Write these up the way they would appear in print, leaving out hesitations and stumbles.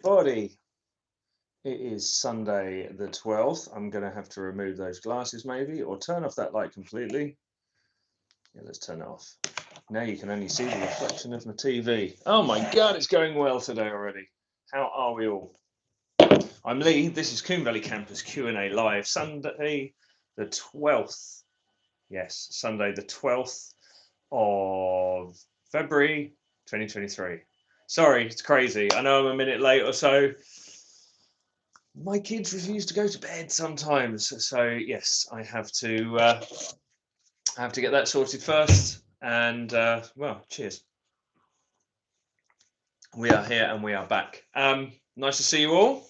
Everybody, it is Sunday the 12th. I'm going to have to remove those glasses maybe, or turn off that light completely. Yeah, let's turn it off. Now you can only see the reflection of my TV. Oh my God, it's going well today already. How are we all? I'm Lee. This is Coombe Valley Campus Q&A Live, Sunday the 12th. Yes, Sunday the 12th of February 2023. Sorry, it's crazy. I know I'm a minute late or so. My kids refuse to go to bed sometimes, so yes, I have to get that sorted first. And well, cheers. We are here and we are back. Nice to see you all.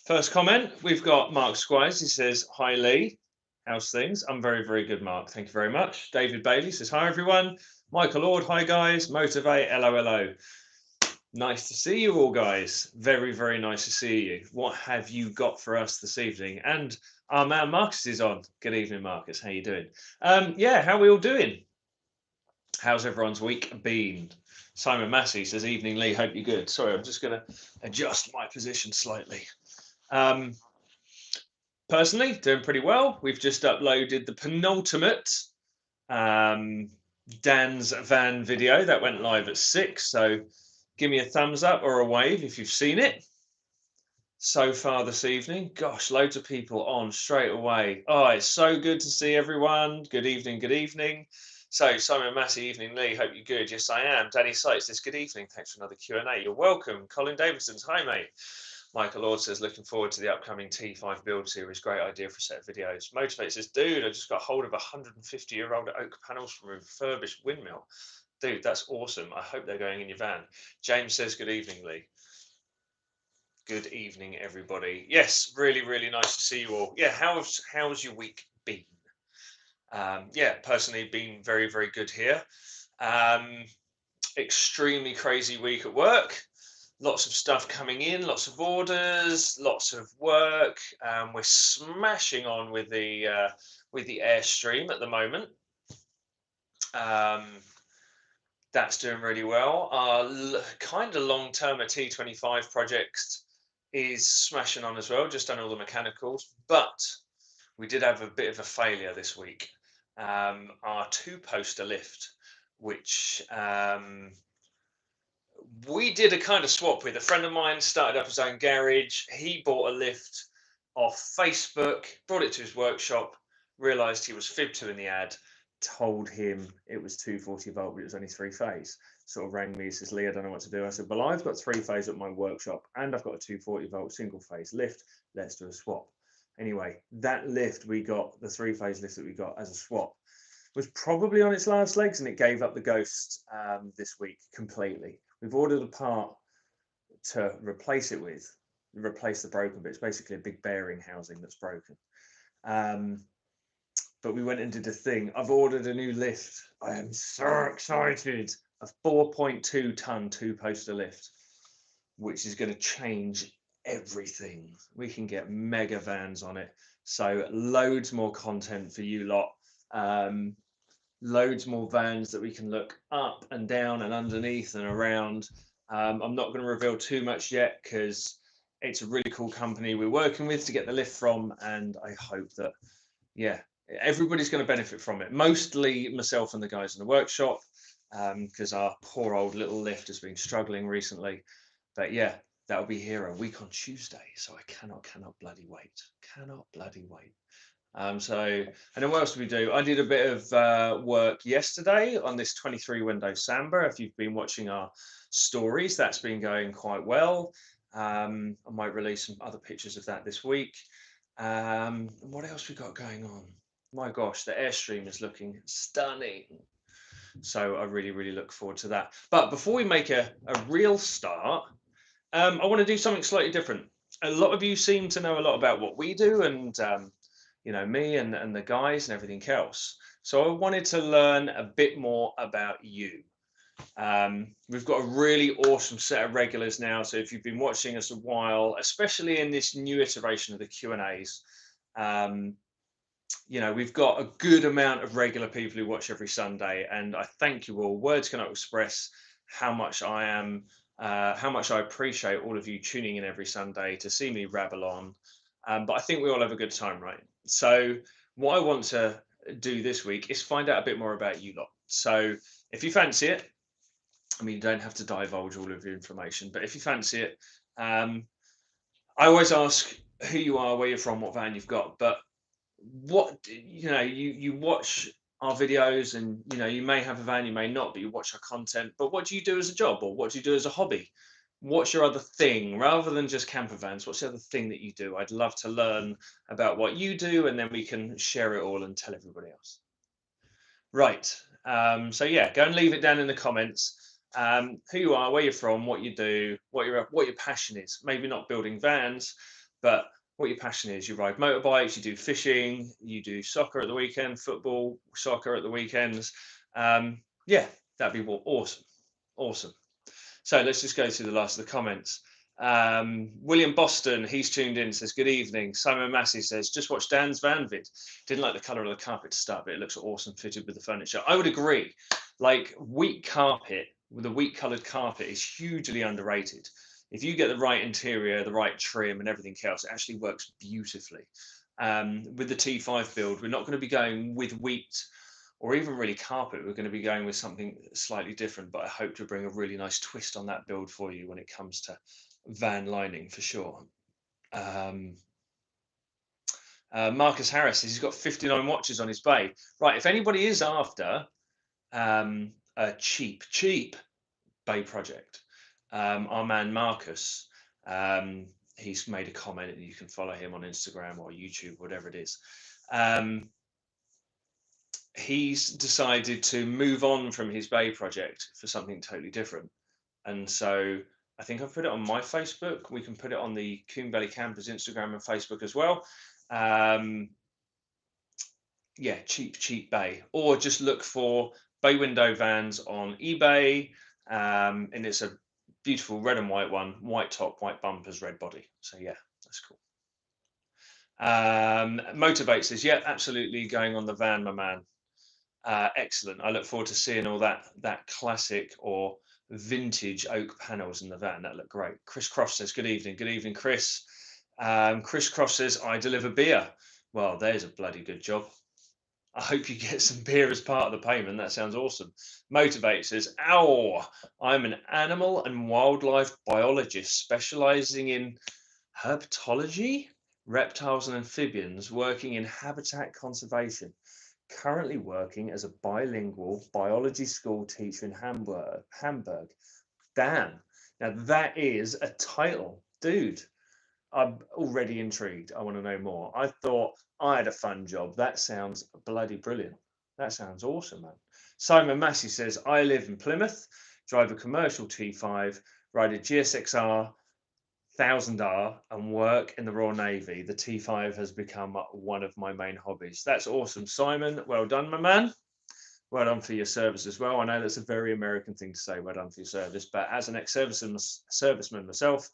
First comment, we've got Mark Squires. He says, "Hi Lee, how's things?" I'm very, very good, Mark. Thank you very much. David Bailey says, "Hi everyone." Michael Lord, "Hi guys." Motivate, LOLO. Nice to see you all, guys. Very, very nice to see you. What have you got for us this evening? And our man Marcus is on. Good evening, Marcus. How you doing? Yeah, how are we all doing? How's everyone's week been? Simon Massey says, "Evening, Lee. Hope you're good." Sorry, I'm just going to adjust my position slightly. Personally, doing pretty well. We've just uploaded the penultimate Dan's van video that went live at 6. So give me a thumbs up or a wave if you've seen it so far this evening. Gosh, loads of people on straight away. Oh, it's so good to see everyone. Good evening, good evening. So Simon Massey, evening Lee, hope you're good. Yes, I am. Danny Sites says, "Good evening, thanks for another Q&A. You're welcome." Colin Davidson's, "Hi mate." Michael Lord says, "Looking forward to the upcoming T5 build series. Great idea for a set of videos." Motivate says, "Dude, I just got hold of 150-year-old oak panels from a refurbished windmill. Dude, that's awesome. I hope they're going in your van." James says, "Good evening, Lee." Good evening, everybody. Yes, really, really nice to see you all. Yeah, how's your week been? Yeah, personally, been very, very good here. Extremely crazy week at work. Lots of stuff coming in, lots of orders, lots of work. We're smashing on with the Airstream at the moment. That's doing really well. Our kind of long-term T25 project is smashing on as well, just done all the mechanicals, but we did have a bit of a failure this week. Our two-poster lift, which we did a kind of swap with. A friend of mine started up his own garage. He bought a lift off Facebook, brought it to his workshop, realised he was fibbed to in the ad, told him it was 240 volt, but it was only three phase. Sort of rang me, says, "Lee, I don't know what to do." I said, "Well, I've got three phase at my workshop and I've got a 240 volt single phase lift. Let's do a swap." Anyway, that lift we got, the three phase lift that we got as a swap, was probably on its last legs, and it gave up the ghost this week completely. We've ordered a part to replace it with, replace the broken bits, basically a big bearing housing that's broken. But we went and did a thing. I've ordered a new lift. I am so excited. A 4.2 ton two-poster lift, which is going to change everything. We can get mega vans on it. So loads more content for you lot. Loads more vans that we can look up and down and underneath and around. I'm not going to reveal too much yet because it's a really cool company we're working with to get the lift from, and I hope that, yeah, everybody's going to benefit from it. Mostly myself and the guys in the workshop, because our poor old little lift has been struggling recently. But yeah, that'll be here a week on Tuesday, so I cannot bloody wait. Cannot bloody wait. And then what else did we do? I did a bit of work yesterday on this 23 window Samba. If you've been watching our stories, that's been going quite well. I might release some other pictures of that this week. What else we got going on? My gosh, the Airstream is looking stunning. So I really, really look forward to that. But before we make a real start, I want to do something slightly different. A lot of you seem to know a lot about what we do, and you know, me and the guys and everything else. So I wanted to learn a bit more about you. We've got a really awesome set of regulars now. So if you've been watching us a while, especially in this new iteration of the Q&As, you know, we've got a good amount of regular people who watch every Sunday, and I thank you all. Words cannot express how much I am how much I appreciate all of you tuning in every Sunday to see me rabble on. But I think we all have a good time, right? So what I want to do this week is find out a bit more about you lot. So if you fancy it, I mean, you don't have to divulge all of your information, but if you fancy it, I always ask who you are, where you're from, what van you've got. But you watch our videos, and you may have a van, you may not, but you watch our content. But what do you do as a job, or what do you do as a hobby? What's your other thing, rather than just camper vans? What's the other thing that you do? I'd love to learn about what you do, and then we can share it all and tell everybody else. Right. So yeah, go and leave it down in the comments. Who you are, where you're from, what you do, what your passion is. Maybe not building vans, but what your passion is. You ride motorbikes, you do fishing, you do soccer at the weekend, football, soccer at the weekends. Yeah, that'd be awesome. Awesome. So let's just go through the last of the comments. William Boston, he's tuned in, says, good evening. Simon Massey says, just watched Dan's van vid. Didn't like the colour of the carpet to start, but it looks awesome fitted with the furniture. I would agree. Like, weak carpet, with a weak coloured carpet, is hugely underrated. If you get the right interior, the right trim and everything else, it actually works beautifully. With the T5 build, we're not going to be going with wheat or even really carpet. We're going to be going with something slightly different, but I hope to bring a really nice twist on that build for you when it comes to van lining, for sure. Marcus Harris says he's got 59 watches on his bay. Right, if anybody is after a cheap bay project, our man Marcus, he's made a comment, and you can follow him on Instagram or YouTube, whatever it is. He's decided to move on from his bay project for something totally different. And so I think I've put it on my Facebook. We can put it on the Coombe Valley Campers Instagram and Facebook as well. Yeah, cheap bay, or just look for bay window vans on eBay. And it's a beautiful red and white one, white top, white bumpers, red body. So yeah, that's cool. Motivate says, yeah, absolutely going on the van, my man. Excellent. I look forward to seeing all that classic or vintage oak panels in the van. That look great. Chris Cross says, good evening. Good evening, Chris. Chris Cross says, I deliver beer. Well, there's a bloody good job. I hope you get some beer as part of the payment. That sounds awesome. Motivate says, ow, I'm an animal and wildlife biologist specializing in herpetology, reptiles and amphibians, working in habitat conservation. Currently working as a bilingual biology school teacher in Hamburg. Damn. Now that is a title. Dude, I'm already intrigued. I want to know more. I thought I had a fun job. That sounds bloody brilliant. That sounds awesome, man. Simon Massey says, I live in Plymouth, drive a commercial T5, ride a GSXR 1000R and work in the Royal Navy. The T5 has become one of my main hobbies. That's awesome, Simon. Well done, my man. Well done for your service as well. I know that's a very American thing to say, well done for your service, but as an ex-serviceman myself,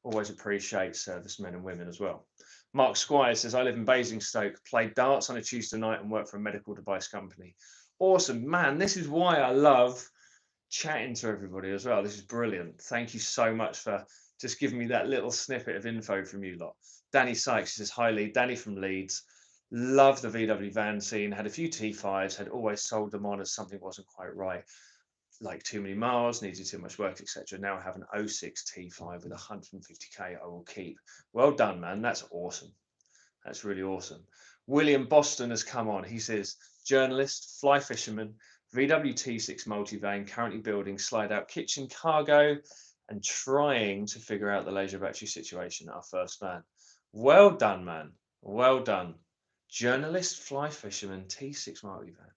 always appreciate servicemen and women as well. Mark Squire says, I live in Basingstoke, play darts on a Tuesday night and work for a medical device company. Awesome, man. This is why I love chatting to everybody as well. This is brilliant. Thank you so much for just giving me that little snippet of info from you lot. Danny Sykes says, hi Lee, Danny from Leeds. Love the VW van scene, had a few T5s, had always sold them on as something wasn't quite right, like too many miles, needed too much work, etc. Now I have an 06 T5 with 150k I will keep. Well done, man. That's awesome. That's really awesome. William Boston has come on. He says, journalist, fly fisherman, VW T6 multivan, currently building slide out kitchen cargo and trying to figure out the leisure battery situation at our first van. Well done, man. Well done. Journalist, fly fisherman, T6 multivan.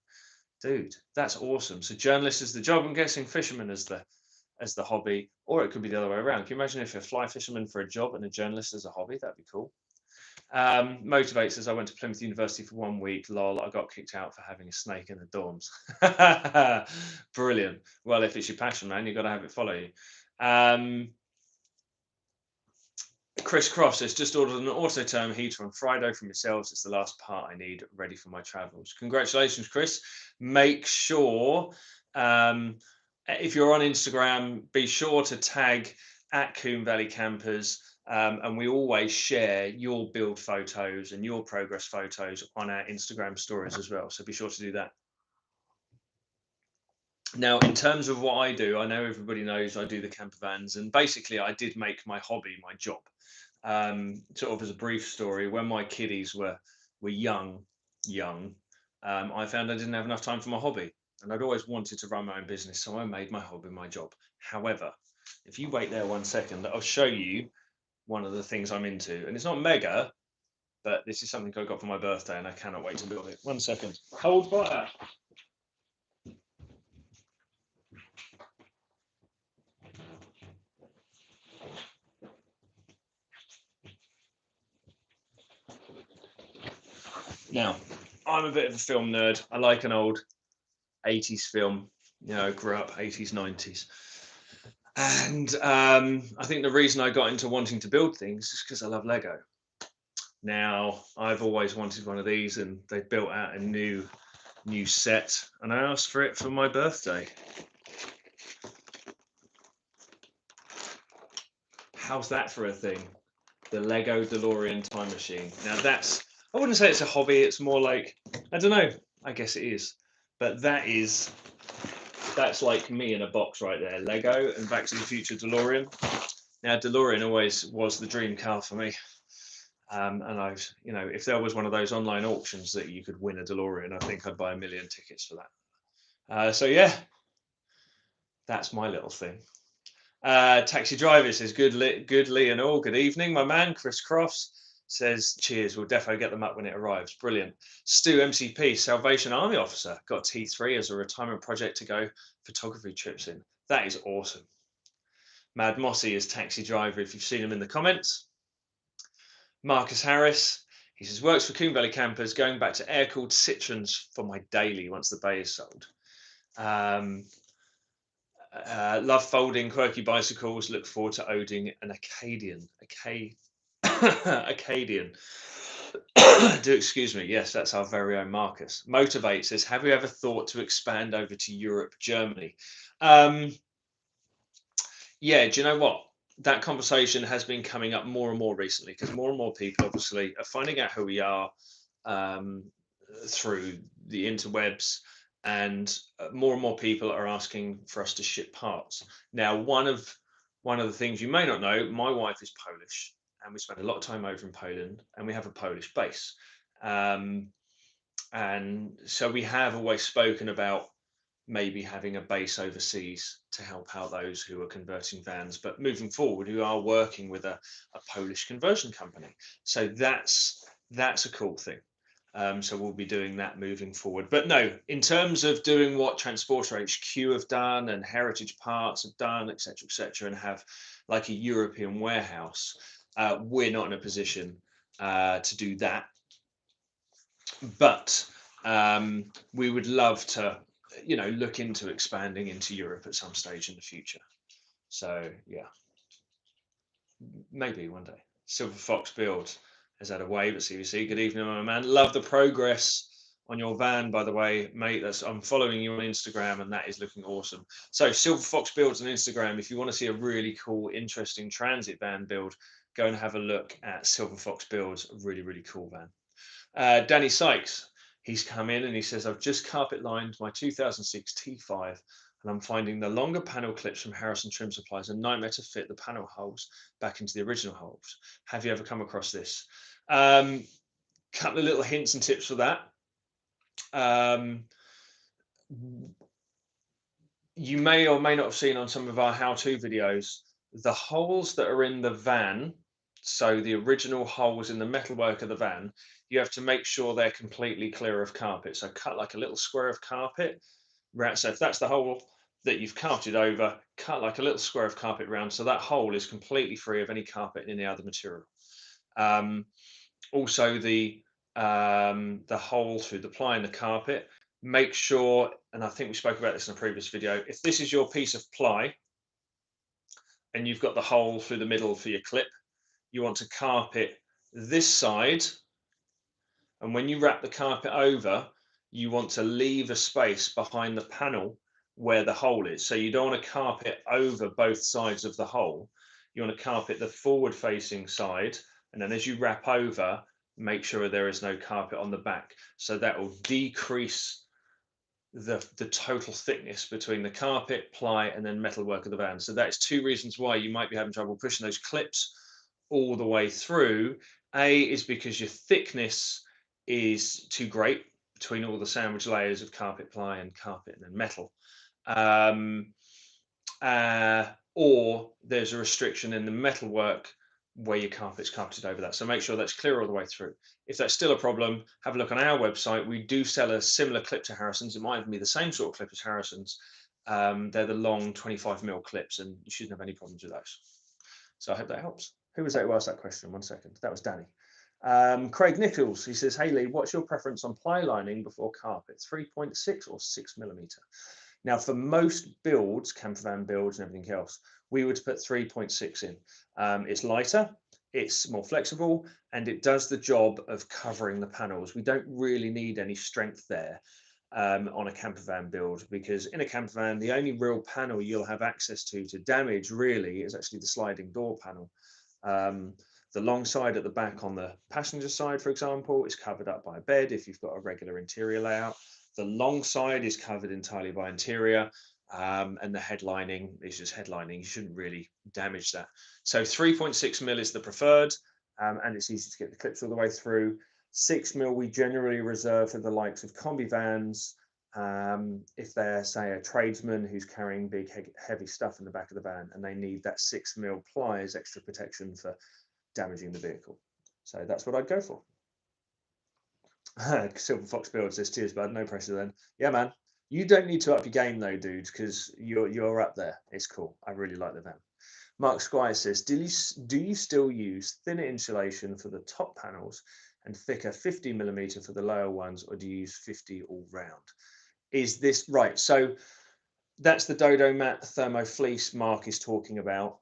Dude, that's awesome. So journalist is the job, I'm guessing, fisherman as the hobby, or it could be the other way around. Can you imagine if a fly fisherman for a job and a journalist as a hobby? That'd be cool. Motivate says, I went to Plymouth University for 1 week. Lol, I got kicked out for having a snake in the dorms. Brilliant. Well, if it's your passion, man, you've got to have it follow you. Chris Cross has just ordered an Autotherm heater on Friday from yourselves. It's the last part I need ready for my travels. Congratulations, Chris. Make sure if you're on Instagram, be sure to tag at Coombe Valley Campers. And we always share your build photos and your progress photos on our Instagram stories as well. So be sure to do that. Now, in terms of what I do, I know everybody knows I do the camper vans, and basically I did make my hobby my job. Sort of as a brief story, when my kiddies were young, I found I didn't have enough time for my hobby, and I'd always wanted to run my own business, so I made my hobby my job. However, if you wait there 1 second, I'll show you one of the things I'm into, and it's not mega, but this is something I got for my birthday, and I cannot wait to build it. 1 second. Hold fire. Now, I'm a bit of a film nerd. I like an old 80s film, grew up 80s, 90s. And I think the reason I got into wanting to build things is because I love Lego. Now, I've always wanted one of these, and they built out a new set, and I asked for it for my birthday. How's that for a thing? The Lego DeLorean time machine. Now I wouldn't say it's a hobby, it's more like, I don't know, I guess it is. But that's like me in a box right there. Lego and Back to the Future DeLorean. Now, DeLorean always was the dream car for me. And if there was one of those online auctions that you could win a DeLorean, I think I'd buy 1 million tickets for that. So yeah, that's my little thing. Taxi driver says, good Lee and all. Good evening, my man. Chris Crofts says, cheers. We'll defo get them up when it arrives. Brilliant. Stu MCP, Salvation Army officer, got T3 as a retirement project to go photography trips in. That is awesome. Mad Mossy is taxi driver if you've seen him in the comments. Marcus Harris, he says, works for Coombe Valley Campers, going back to air-cooled Citroens for my daily once the bay is sold. Love folding quirky bicycles. Look forward to owning an Acadian. Acadian. Do excuse me. Yes, that's our very own Marcus. Motivate says, have you ever thought to expand over to Europe, Germany? Yeah, do you know what? That conversation has been coming up more and more recently, because more and more people obviously are finding out who we are through the interwebs, and more people are asking for us to ship parts. Now, one of the things you may not know, my wife is Polish, and we spend a lot of time over in Poland, and we have a Polish base. And so we have always spoken about maybe having a base overseas to help out those who are converting vans, but moving forward, we are working with a Polish conversion company. So that's a cool thing. So we'll be doing that moving forward. But no, in terms of doing what Transporter HQ have done and Heritage Parts have done, etc., and have like a European warehouse, we're not in a position to do that. But we would love to, look into expanding into Europe at some stage in the future. So yeah, maybe one day. Silver Fox Build has had a wave at CVC. Good evening, my man. Love the progress on your van, by the way, mate. I'm following you on Instagram, and that is looking awesome. So Silver Fox Builds on Instagram. If you want to see a really cool, interesting transit van build, go and have a look at Silver Fox Builds. A really, really cool van. Danny Sykes, he's come in and he says, I've just carpet lined my 2006 T5, and I'm finding the longer panel clips from Harrison Trim Supplies a nightmare to fit the panel holes back into the original holes. Have you ever come across this? Couple of little hints and tips for that. You may or may not have seen on some of our how-to videos, the holes that are in the van, so the original holes in the metalwork of the van, you have to make sure they're completely clear of carpet. So cut like a little square of carpet. Right, so if that's the hole that you've carpeted over, cut like a little square of carpet round, so that hole is completely free of any carpet and any other material. Also, the hole through the ply in the carpet, make sure, and I think we spoke about this in a previous video, if this is your piece of ply and you've got the hole through the middle for your clip, you want to carpet this side, and when you wrap the carpet over, you want to leave a space behind the panel where the hole is. So you don't want to carpet over both sides of the hole. You want to carpet the forward facing side, and then as you wrap over, make sure there is no carpet on the back. So that will decrease the total thickness between the carpet, ply, and then metalwork of the van. So that's two reasons why you might be having trouble pushing those clips all the way through. A is because your thickness is too great between all the sandwich layers of carpet, ply, and carpet and then metal. Or there's a restriction in the metalwork where your carpet's carpeted over that. So make sure that's clear all the way through. If that's still a problem, have a look on our website. We do sell a similar clip to Harrison's. It might even be the same sort of clip as Harrison's. They're the long 25mm clips, and you shouldn't have any problems with those. So I hope that helps. Who was that who asked that question? 1 second. That was Danny. Craig Nichols, he says, hey Leigh, what's your preference on ply lining before carpet, 3.6 or 6mm? Now, for most builds, camper van builds and everything else, we would put 3.6 in. It's lighter, it's more flexible, and it does the job of covering the panels. We don't really need any strength there on a camper van build, because in a camper van, the only real panel you'll have access to damage really is actually the sliding door panel. The long side at the back on the passenger side, for example, is covered up by a bed if you've got a regular interior layout. The long side is covered entirely by interior, and the headlining is just headlining. You shouldn't really damage that. So 3.6mm is the preferred, and it's easy to get the clips all the way through. 6mm we generally reserve for the likes of combi vans. If they're, say, a tradesman who's carrying big, heavy stuff in the back of the van, and they need that 6mm ply as extra protection for damaging the vehicle. So that's what I'd go for. Silver Fox Build says, cheers, bud. No pressure then. Yeah, man. You don't need to up your game though, dude, because you're up there. It's cool. I really like the van. Mark Squire says, do you still use thinner insulation for the top panels and thicker 50mm for the lower ones, or do you use 50 all round? Is this right? So that's the Dodo Mat Thermo Fleece Mark is talking about.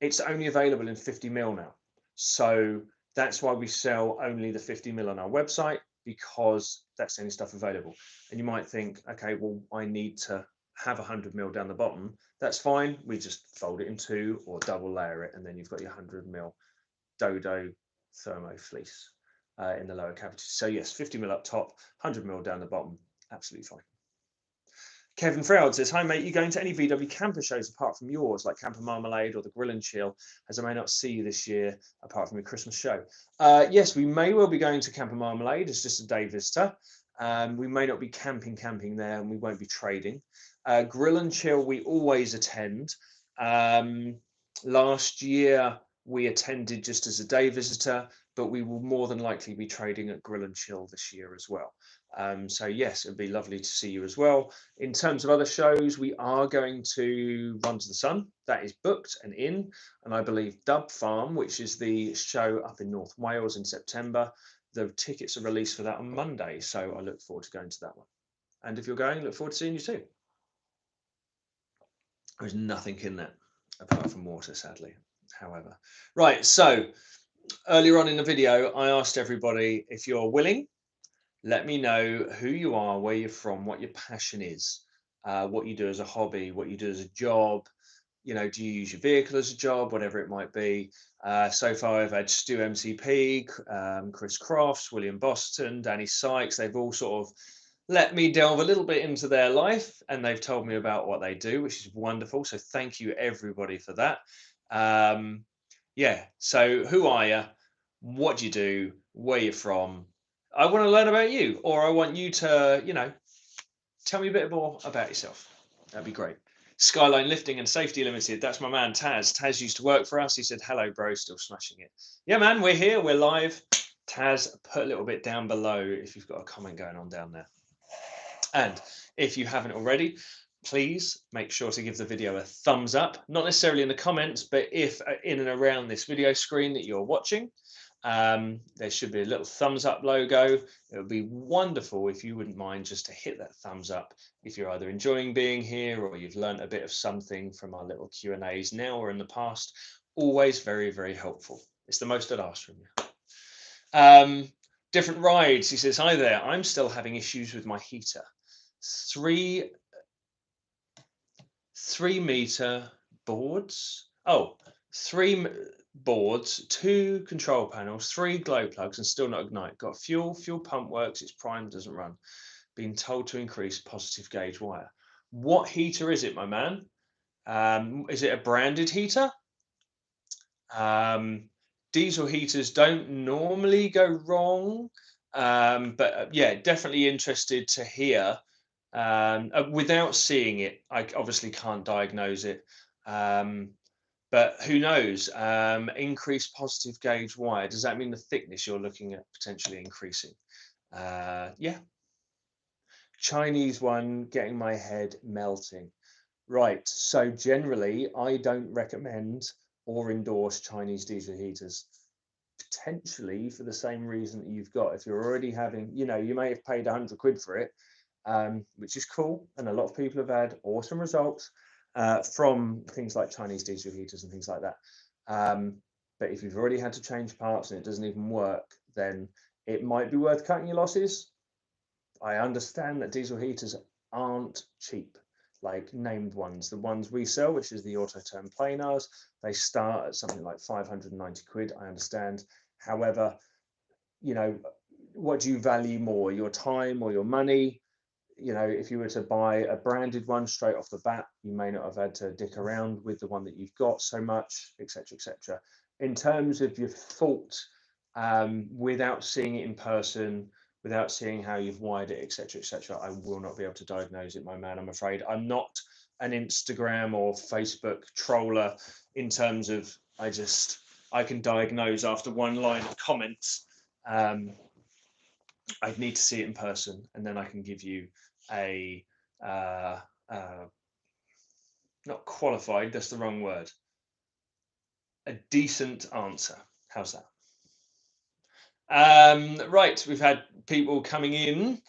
It's only available in 50mm now. So that's why we sell only the 50mm on our website, because that's the only stuff available. And you might think, okay, well, I need to have 100mm down the bottom. That's fine. We just fold it in two or double layer it, and then you've got your 100mm Dodo Thermo Fleece in the lower cavity. So yes, 50mm up top, 100mm down the bottom, absolutely fine. Kevin Froud says, hi mate, you going to any VW camper shows apart from yours, like Camper Marmalade or the Grill and Chill, as I may not see you this year apart from your Christmas show? Yes, we may well be going to Camper Marmalade as just a day visitor. We may not be camping there, and we won't be trading. Grill and Chill we always attend. Last year we attended just as a day visitor, but we will more than likely be trading at Grill and Chill this year as well. So yes, it'd be lovely to see you as well. In terms of other shows, we are going to Run to the Sun. That is booked and in, and I believe Dub Farm, which is the show up in North Wales in September. The tickets are released for that on Monday, so I look forward to going to that one. And if you're going, I look forward to seeing you too. There's nothing in that apart from water, sadly. However, right. So earlier on in the video, I asked everybody, if you're willing, let me know who you are, where you're from, what your passion is, what you do as a hobby, what you do as a job. You know, do you use your vehicle as a job, whatever it might be. So far, I've had Stu MCP, Chris Crofts, William Boston, Danny Sykes. They've all sort of let me delve a little bit into their life, and they've told me about what they do, which is wonderful. So thank you, everybody, for that. Yeah, so who are you? What do you do? Where you're from? I want to learn about you, or I want you to, you know, tell me a bit more about yourself. That'd be great. Skyline Lifting and Safety Limited. That's my man, Taz. Taz used to work for us. He said, hello, bro, still smashing it. Yeah, man, we're here. We're live. Taz, put a little bit down below if you've got a comment going on down there. And if you haven't already, please make sure to give the video a thumbs up. Not necessarily in the comments, but if in and around this video screen that you're watching, there should be a little thumbs up logo. It would be wonderful if you wouldn't mind just to hit that thumbs up if you're either enjoying being here or you've learned a bit of something from our little Q&As now or in the past. Always very, very helpful. It's the most I'd ask from you. Different rides. He says, hi there. I'm still having issues with my heater. 3 3 meter boards. Oh, boards, 2 control panels, 3 glow plugs, and still not ignite. Got fuel pump works, it's primed, doesn't run. Being told to increase positive gauge wire. What heater is it, my man? Is it a branded heater? Diesel heaters don't normally go wrong, but yeah, definitely interested to hear. Without seeing it, I obviously can't diagnose it. But who knows? Increased positive gauge wire. Does that mean the thickness you're looking at potentially increasing? Yeah. Chinese one getting my head melting. Right. So generally, I don't recommend or endorse Chinese diesel heaters. Potentially for the same reason that you've got. If you're already having, you may have paid 100 quid for it, which is cool, and a lot of people have had awesome results from things like Chinese diesel heaters and things like that. But if you've already had to change parts and it doesn't even work, then it might be worth cutting your losses. I understand that diesel heaters aren't cheap, like named ones. The ones we sell, which is the Autoterm Planars, they start at something like 590 quid. I understand. However, what do you value more, your time or your money? If you were to buy a branded one straight off the bat, you may not have had to dick around with the one that you've got so much, etc., etc. In terms of your fault, without seeing it in person, without seeing how you've wired it, etc., etc., I will not be able to diagnose it, my man. I'm afraid I'm not an Instagram or Facebook troller in terms of I can diagnose after one line of comments. I'd need to see it in person, and then I can give you a not qualified, that's the wrong word, a decent answer. How's that? Right, we've had people coming in.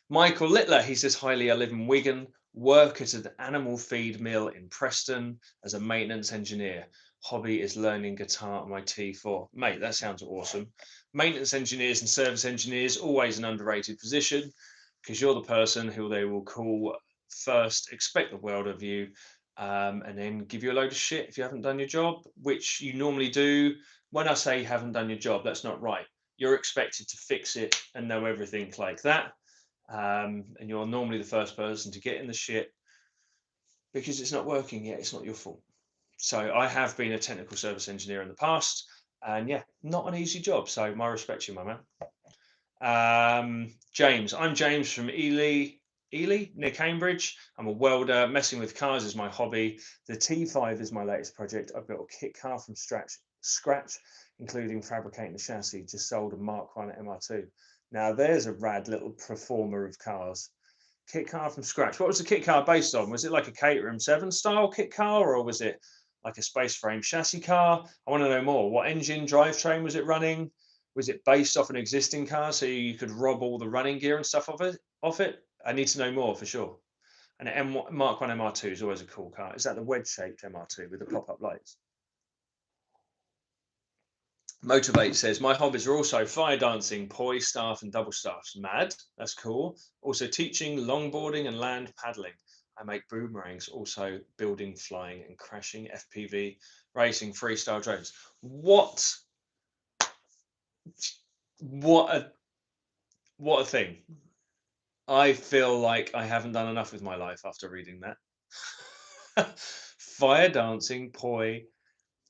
Michael Littler, he says, hi Leigh, I live in Wigan, work at an animal feed mill in Preston as a maintenance engineer. Hobby is learning guitar on my T4. Mate, that sounds awesome. Maintenance engineers and service engineers, always an underrated position, because you're the person who they will call first, expect the world of you, and then give you a load of shit if you haven't done your job, which you normally do. When I say you haven't done your job, that's not right. You're expected to fix it and know everything like that. And you're normally the first person to get in the shit because it's not working yet. It's not your fault. So I have been a technical service engineer in the past, and yeah, not an easy job. So my respect to you, my man. James, I'm James from Ely near Cambridge. I'm a welder. Messing with cars is my hobby. The T5 is my latest project. I built a kit car from scratch, including fabricating the chassis. Just sold a Mark 1 MR2. Now there's a rad little performer of cars. Kit car from scratch. What was the kit car based on? Was it like a Caterham 7 style kit car, or was it like a space frame chassis car? I want to know more. What engine drivetrain was it running? Was it based off an existing car so you could rob all the running gear and stuff off it? I need to know more for sure. And an Mark 1 MR2 is always a cool car. Is that the wedge-shaped MR2 with the pop-up lights? Motivate says, my hobbies are also fire dancing, poi, staff, and double staffs. Mad, that's cool. Also teaching, longboarding, and land paddling. I make boomerangs, also building, flying, and crashing, FPV, racing, freestyle drones. What a thing. I feel like I haven't done enough with my life after reading that. Fire dancing, poi,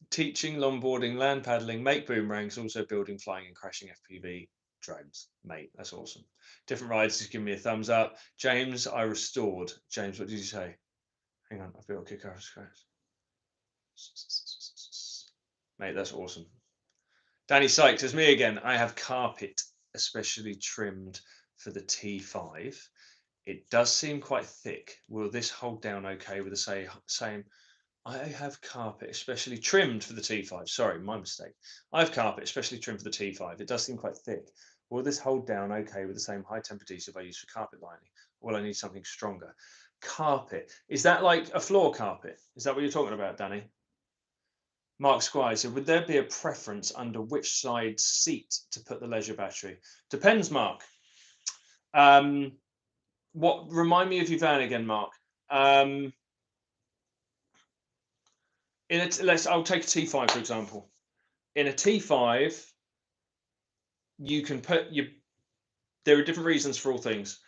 teaching, longboarding, land paddling, make boomerangs, also building, flying, and crashing FPV drones. Mate, that's awesome. Different rides, just give me a thumbs up. James, I restored. James, what did you say? Hang on, I built a kick out of scratch. Mate, that's awesome. Danny Sykes says, me again. I have carpet especially trimmed for the T5. It does seem quite thick. Will this hold down okay with the same? I have carpet especially trimmed for the T5. Sorry, my mistake. I have carpet especially trimmed for the T5. It does seem quite thick. Will this hold down okay with the same high temp adhesive I use for carpet lining? Or will I need something stronger? Carpet. Is that like a floor carpet? Is that what you're talking about, Danny? Mark Squire said, would there be a preference under which side seat to put the leisure battery? Depends, Mark. Remind me of your van again, Mark. I'll take a T5 for example. In a T5, you can there are different reasons for all things.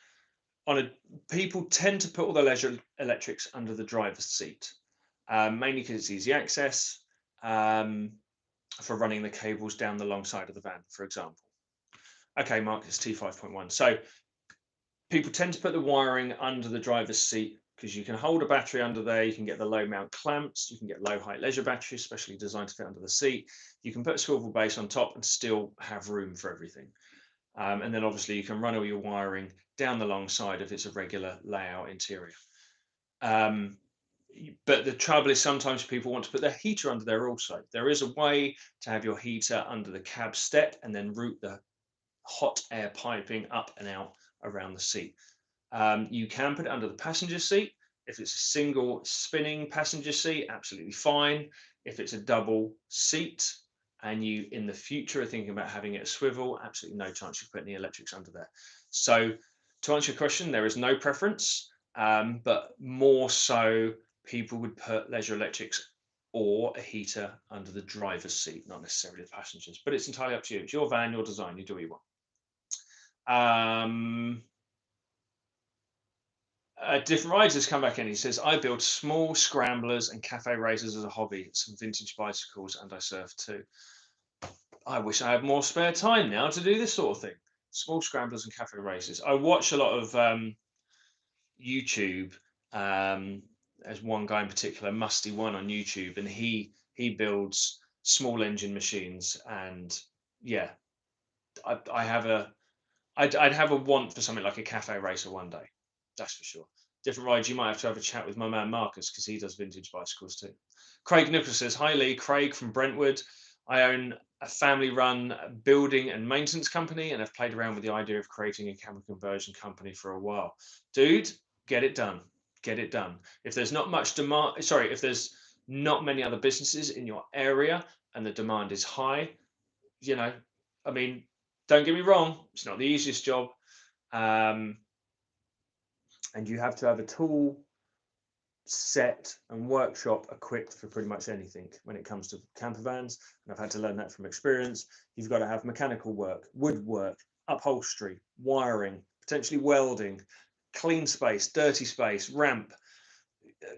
People tend to put all their leisure electrics under the driver's seat, mainly because it's easy access, for running the cables down the long side of the van, for example. Okay, Mark, it's T5.1. So people tend to put the wiring under the driver's seat because you can hold a battery under there. You can get the low mount clamps. You can get low height leisure batteries, especially designed to fit under the seat. You can put a swivel base on top and still have room for everything. And then obviously you can run all your wiring down the long side if it's a regular layout interior. But the trouble is sometimes people want to put their heater under there also. There is a way to have your heater under the cab step and then route the hot air piping up and out around the seat. You can put it under the passenger seat. If it's a single spinning passenger seat, absolutely fine. If it's a double seat and you in the future are thinking about having it a swivel, absolutely no chance you put any electrics under there. So to answer your question, there is no preference, but more so people would put leisure electrics or a heater under the driver's seat, not necessarily the passengers, but it's entirely up to you. It's your van, your design, you do what you want. Different Rides has come back in. He says, I build small scramblers and cafe racers as a hobby, some vintage bicycles, and I surf too. I wish I had more spare time now to do this sort of thing. Small scramblers and cafe racers. I watch a lot of YouTube. There's one guy in particular, Musty One on YouTube, and he builds small engine machines. And yeah, I'd have a want for something like a cafe racer one day. That's for sure. Different Rides, you might have to have a chat with my man Marcus because he does vintage bicycles too. Craig Nicholas says, hi Leigh, Craig from Brentwood. I own a family-run building and maintenance company and have played around with the idea of creating a camper conversion company for a while. Dude, get it done. Get it done. If there's not much demand, if there's not many other businesses in your area and the demand is high, I mean, don't get me wrong, it's not the easiest job. And you have to have a tool set and workshop equipped for pretty much anything when it comes to camper vans. And I've had to learn that from experience. You've got to have mechanical work, woodwork, upholstery, wiring, potentially welding, clean space, dirty space, ramp,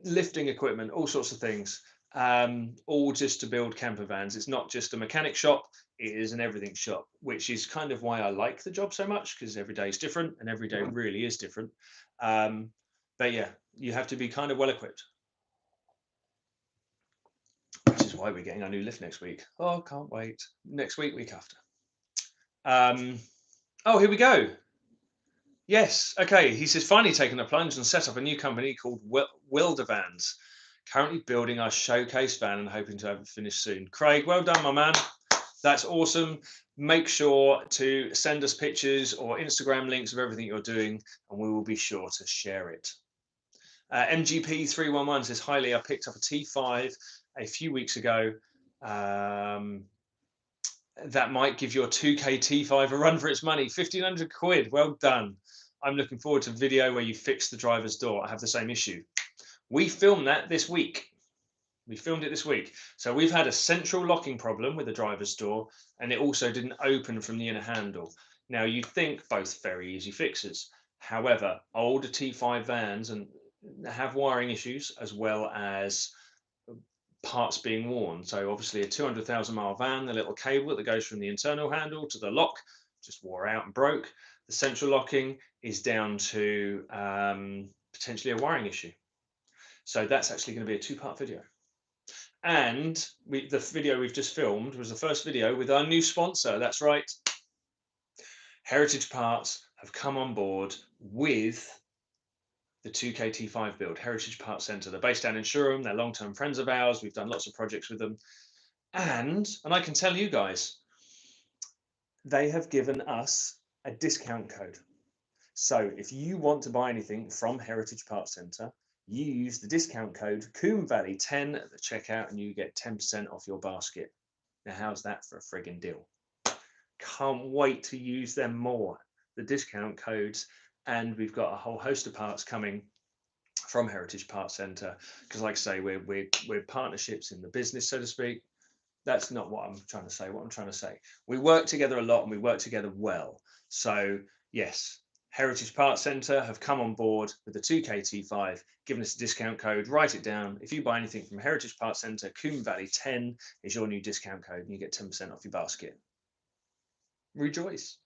lifting equipment, all sorts of things, all just to build camper vans. It's not just a mechanic shop, it is an everything shop, which is kind of why I like the job so much, because every day is different and every day really is different. But yeah, you have to be kind of well equipped, which is why we're getting our new lift next week. Oh, can't wait. Next week after. Oh, here we go. Yes, okay. He says, finally taken the plunge and set up a new company called Wilder Vans. Currently building our showcase van and hoping to have it finished soon. Craig, well done, my man. That's awesome. Make sure to send us pictures or Instagram links of everything you're doing, and we will be sure to share it. MGP311 says, hi Leigh, I picked up a T5 a few weeks ago. That might give your 2K T5 a run for its money. 1,500 quid. Well done. I'm looking forward to the video where you fix the driver's door. I have the same issue. We filmed that this week. We filmed it this week. So we've had a central locking problem with the driver's door, and it also didn't open from the inner handle. Now, you'd think both very easy fixes. However, older T5 vans and have wiring issues as well as parts being worn. So obviously a 200,000 mile van, the little cable that goes from the internal handle to the lock just wore out and broke. The central locking is down to potentially a wiring issue. So that's actually going to be a two-part video. And the video we've just filmed was the first video with our new sponsor. That's right. Heritage Parts have come on board with the 2K T5 build, Heritage Parts Centre. They're based down in Shoreham. They're long-term friends of ours. We've done lots of projects with them. And I can tell you guys, they have given us a discount code. So if you want to buy anything from Heritage Parts Centre, you use the discount code CoomValley10 at the checkout and you get 10% off your basket. Now, how's that for a friggin' deal? Can't wait to use them more, the discount codes. And we've got a whole host of parts coming from Heritage Parts Centre, because like I say, we're partnerships in the business, so to speak. That's not what I'm trying to say. What I'm trying to say, we work together a lot and we work together well. So yes, Heritage Parts Centre have come on board with the 2KT5, given us a discount code. Write it down. If you buy anything from Heritage Parts Centre, Coombe Valley 10 is your new discount code, and you get 10% off your basket. Rejoice.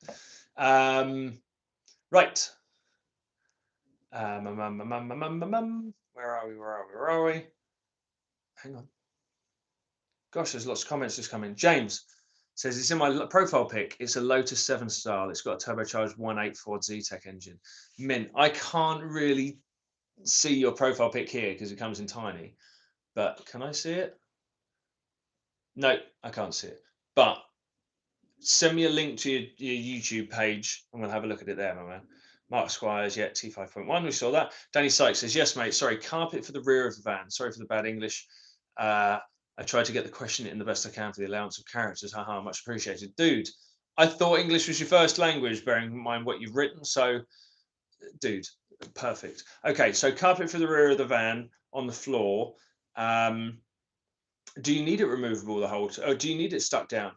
Right. Where are we? Where are we? Hang on. Gosh, there's lots of comments just coming. James says it's in my profile pic. It's a Lotus 7 style. It's got a turbocharged 184 Zetec engine. Mint. I can't really see your profile pic here because it comes in tiny. But can I see it? No, I can't see it. But send me a link to your YouTube page and we'll have a look at it there, my man. Mark Squires, yeah, T5.1, we saw that. Danny Sykes says, yes, mate, sorry, carpet for the rear of the van. Sorry for the bad English. I tried to get the question in the best I can for the allowance of characters. Haha, much appreciated. Dude, I thought English was your first language, bearing in mind what you've written. So, dude, perfect. Okay, so carpet for the rear of the van on the floor. Do you need it removable the whole time? Or do you need it stuck down?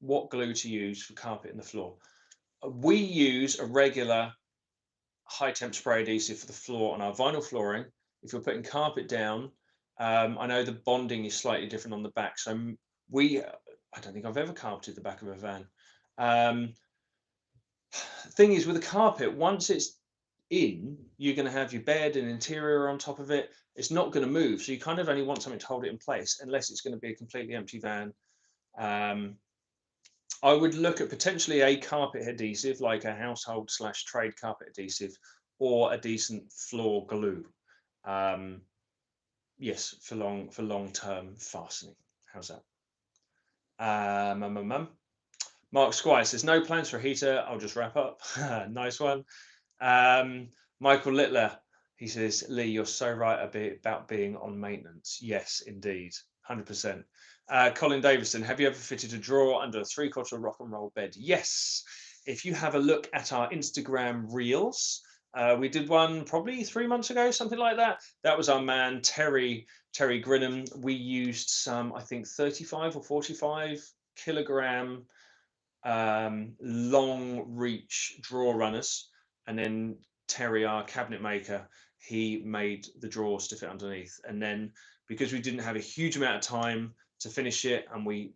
What glue to use for carpet in the floor? We use a regular high temp spray adhesive for the floor on our vinyl flooring. If you're putting carpet down, I know the bonding is slightly different on the back. So I don't think I've ever carpeted the back of a van. Thing is with a carpet, once it's in, you're going to have your bed and interior on top of it. It's not going to move. So you kind of only want something to hold it in place unless it's going to be a completely empty van. I would look at potentially a carpet adhesive, like a household / trade carpet adhesive, or a decent floor glue. Yes, for long-term fastening. How's that? Mark Squire says no plans for a heater. I'll just wrap up. Nice one. Michael Littler, he says, Leigh, you're so right about being on maintenance. Yes, indeed, 100%. Colin Davison, have you ever fitted a drawer under a 3/4 rock and roll bed? Yes. If you have a look at our Instagram reels, we did one probably 3 months ago, something like that. That was our man Terry Grinham. We used some, I think, 35 or 45 kilogram long reach drawer runners, and then Terry, our cabinet maker, he made the drawers to fit underneath. And then because we didn't have a huge amount of time to finish it, and we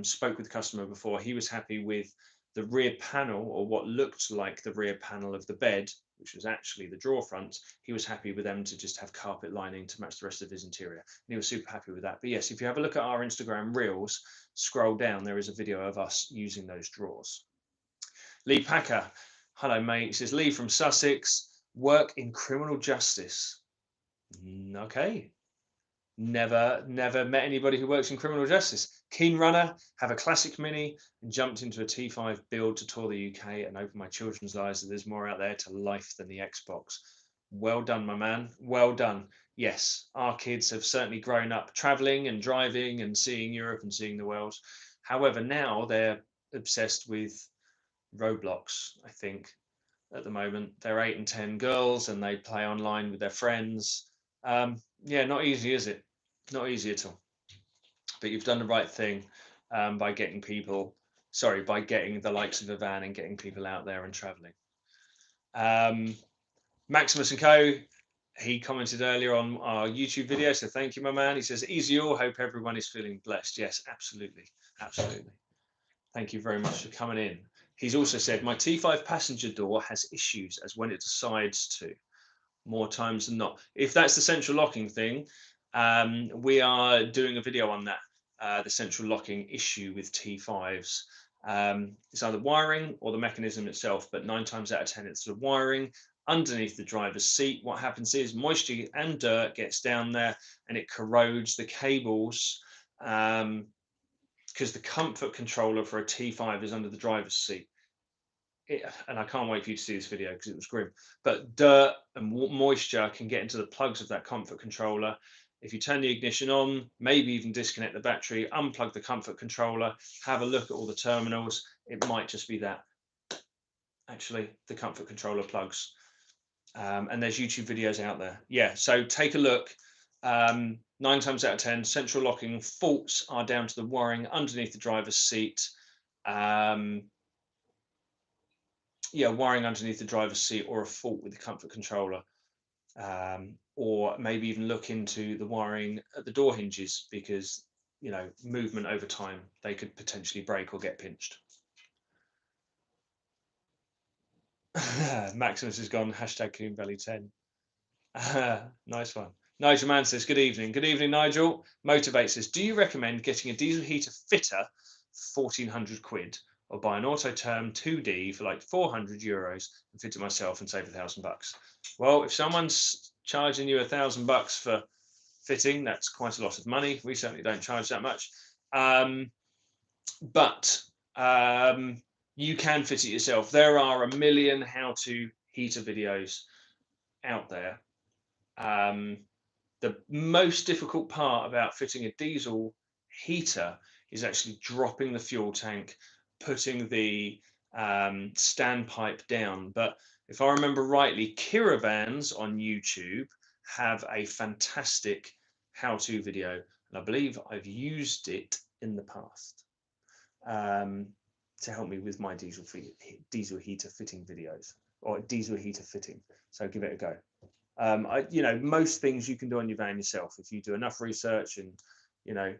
spoke with the customer before, he was happy with the rear panel, or what looked like the rear panel of the bed, which was actually the drawer front. He was happy with them to just have carpet lining to match the rest of his interior. And he was super happy with that. But yes, if you have a look at our Instagram reels, scroll down, there is a video of us using those drawers. Lee Packer, hello mate. He says, Lee from Sussex, work in criminal justice. Okay. Never met anybody who works in criminal justice. Keen runner, have a classic Mini, and jumped into a T5 build to tour the UK and open my children's eyes that there's more out there to life than the Xbox. Well done, my man. Well done. Yes, our kids have certainly grown up traveling and driving and seeing Europe and seeing the world. However, now they're obsessed with Roblox, I think, at the moment. They're 8 and 10 girls and they play online with their friends. Yeah, not easy, is it? Not easy at all. But you've done the right thing by getting the likes of a van and getting people out there and traveling. Maximus and Co, he commented earlier on our YouTube video, so thank you, my man. He says, easy all, hope everyone is feeling blessed. Yes, absolutely. Thank you very much for coming in. He's also said, my T5 passenger door has issues as when it decides to, more times than not. If that's the central locking thing, we are doing a video on that, the central locking issue with T5s. It's either wiring or the mechanism itself, but 9 times out of 10 it's the wiring underneath the driver's seat. What happens is moisture and dirt gets down there and it corrodes the cables, because the comfort controller for a T5 is under the driver's seat. And I can't wait for you to see this video because it was grim. But dirt and moisture can get into the plugs of that comfort controller. If you turn the ignition on, maybe even disconnect the battery, unplug the comfort controller, have a look at all the terminals, it might just be that. Actually, the comfort controller plugs. And there's YouTube videos out there. Yeah, so take a look. 9 times out of 10, central locking faults are down to the wiring underneath the driver's seat. Yeah, wiring underneath the driver's seat, or a fault with the comfort controller. Or maybe even look into the wiring at the door hinges, because, you know, movement over time, they could potentially break or get pinched. Maximus has gone #Coon Valley 10. Nice one. Nigel Mann says, good evening. Good evening, Nigel. Motivate says, do you recommend getting a diesel heater fitter for 1,400 quid, or buy an Autoterm 2D for like 400 euros and fit it myself and save $1,000? Well, if someone's charging you $1,000 for fitting, that's quite a lot of money. We certainly don't charge that much. But you can fit it yourself. There are a million how-to heater videos out there. The most difficult part about fitting a diesel heater is actually dropping the fuel tank, putting the standpipe down. But if I remember rightly, Kiravans on YouTube have a fantastic how-to video, and I believe I've used it in the past to help me with my diesel heater fitting videos, or diesel heater fitting. So give it a go. You know, most things you can do on your van yourself if you do enough research and, you know,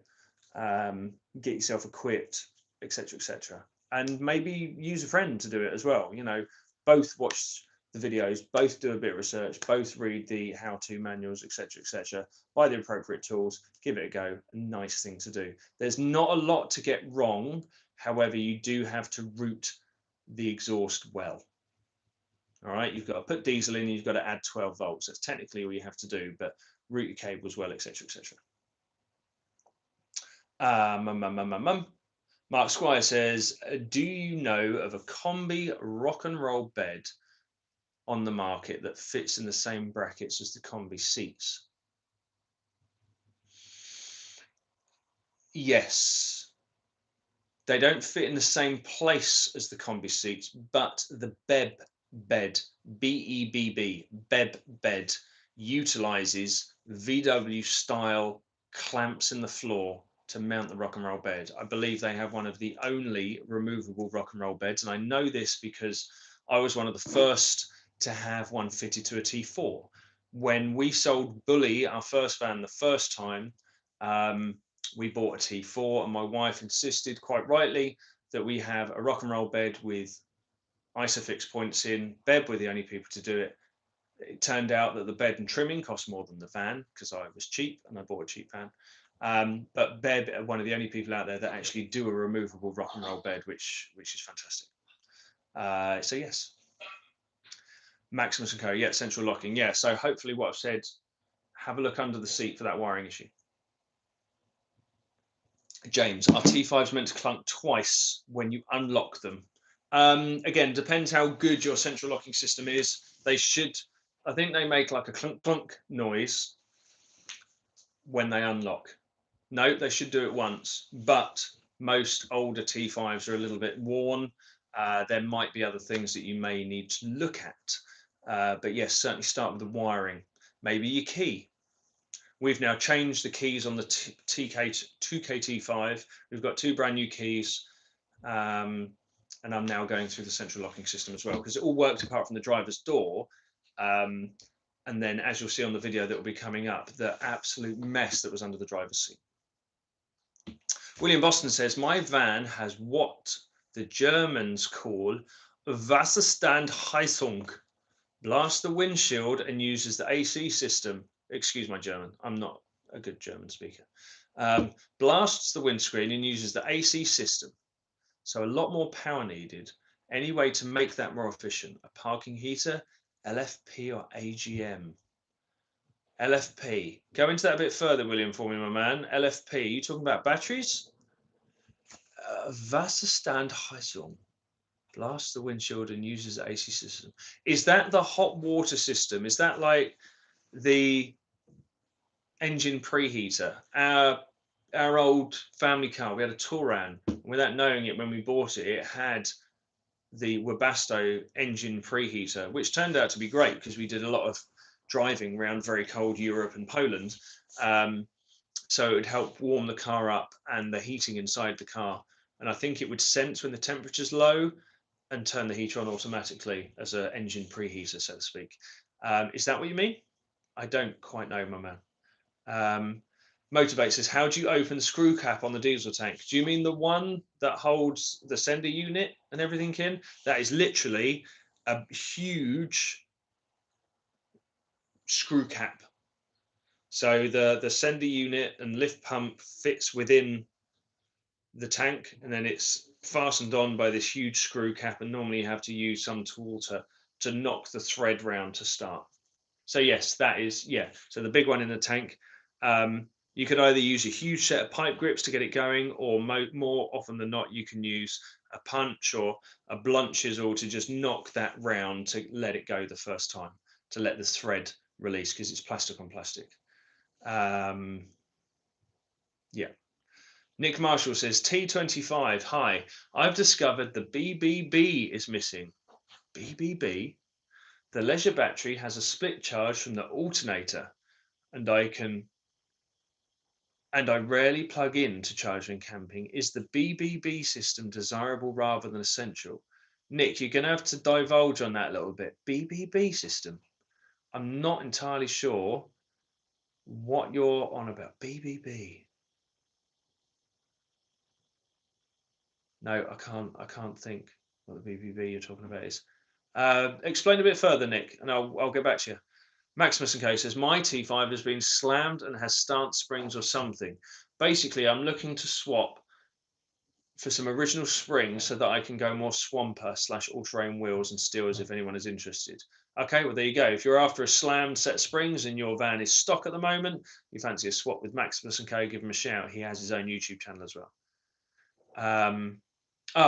get yourself equipped, etc., etc. And maybe use a friend to do it as well. You know, both watch the videos, both do a bit of research, both read the how-to manuals, etc., etc. Buy the appropriate tools, give it a go. A nice thing to do. There's not a lot to get wrong. However, you do have to route the exhaust well. All right, you've got to put diesel in, you've got to add 12 volts. That's technically all you have to do, but route your cables well, etc., etc. Mark Squire says, do you know of a combi rock and roll bed on the market that fits in the same brackets as the combi seats? Yes. They don't fit in the same place as the combi seats, but the BEB bed, BEBB, BEB bed, utilizes VW style clamps in the floor to mount the rock and roll bed. I believe they have one of the only removable rock and roll beds, and I know this because I was one of the first to have one fitted to a T4. When we sold Bully, our first van, the first time, we bought a T4, and my wife insisted, quite rightly, that we have a rock and roll bed with Isofix points in. BEB were the only people to do it. It turned out that the bed and trimming cost more than the van, because I was cheap and I bought a cheap van. But BEB are one of the only people out there that actually do a removable rock and roll bed, which is fantastic. So yes, Maximus and Co. Yeah, central locking. Yeah, so hopefully what I've said, have a look under the seat for that wiring issue. James, are T5s meant to clunk twice when you unlock them? Again, depends how good your central locking system is. They should, I think they make like a clunk clunk noise when they unlock. No, they should do it once, but most older T5s are a little bit worn. There might be other things that you may need to look at. But yes, certainly start with the wiring. Maybe your key. We've now changed the keys on the 2KT5. We've got 2 brand new keys. And I'm now going through the central locking system as well, because it all worked apart from the driver's door. And then, as you'll see on the video that will be coming up, the absolute mess that was under the driver's seat. William Boston says, my van has what the Germans call Wasserstandheizung. Blasts the windshield and uses the AC system. Excuse my German, I'm not a good German speaker. Blasts the windscreen and uses the AC system. So a lot more power needed. Any way to make that more efficient? A parking heater, LFP or AGM? LFP. Go into that a bit further, William, for me, my man. LFP, you talking about batteries? Wasserstandheizung. Blasts the windshield and uses the AC system. Is that the hot water system? Is that like the engine preheater? Our old family car, we had a Touran. Without knowing it, when we bought it, it had the Webasto engine preheater, which turned out to be great because we did a lot of driving around very cold Europe and Poland. So it would help warm the car up and the heating inside the car. And I think it would sense when the temperature's low and turn the heater on automatically as an engine preheater, so to speak. Is that what you mean? I don't quite know, my man. Motivate says, how do you open the screw cap on the diesel tank? Do you mean the one that holds the sender unit and everything in? That is literally a huge screw cap. So the sender unit and lift pump fits within the tank, and then it's fastened on by this huge screw cap, and normally you have to use some tool to knock the thread round to start. So yes, that is, yeah. So the big one in the tank, you could either use a huge set of pipe grips to get it going, or more often than not, you can use a punch or a blunt chisel to just knock that round to let it go the first time, to let the thread release, because it's plastic on plastic. Yeah. Nick Marshall says, T25, hi, I've discovered the BBB is missing. BBB? The leisure battery has a split charge from the alternator, and I rarely plug in to charge when camping. Is the BBB system desirable rather than essential? Nick, you're going to have to divulge on that a little bit. BBB system? I'm not entirely sure what you're on about. BBB? No, I can't think what the BBB you're talking about is. Explain a bit further, Nick, and I'll get back to you. Maximus and K says, my T5 has been slammed and has stance springs or something. Basically, I'm looking to swap for some original springs so that I can go more swamper / all-terrain wheels and steels if anyone is interested. Okay, well, there you go. If you're after a slammed set of springs and your van is stock at the moment, you fancy a swap with Maximus and Co, give him a shout. He has his own YouTube channel as well.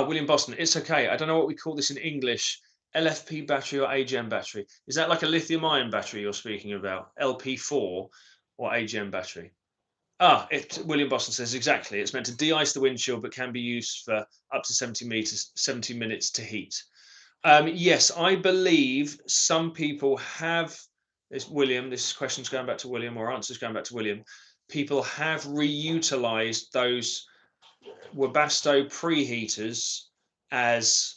William Boston, it's okay. I don't know what we call this in English. LFP battery or AGM battery? Is that like a lithium ion battery you're speaking about? LP4 or AGM battery? William Boston says exactly. It's meant to de-ice the windshield, but can be used for up to 70 minutes to heat. Yes, I believe some people have. William, this question's going back to William, or answer's going back to William. People have reutilized those Webasto preheaters as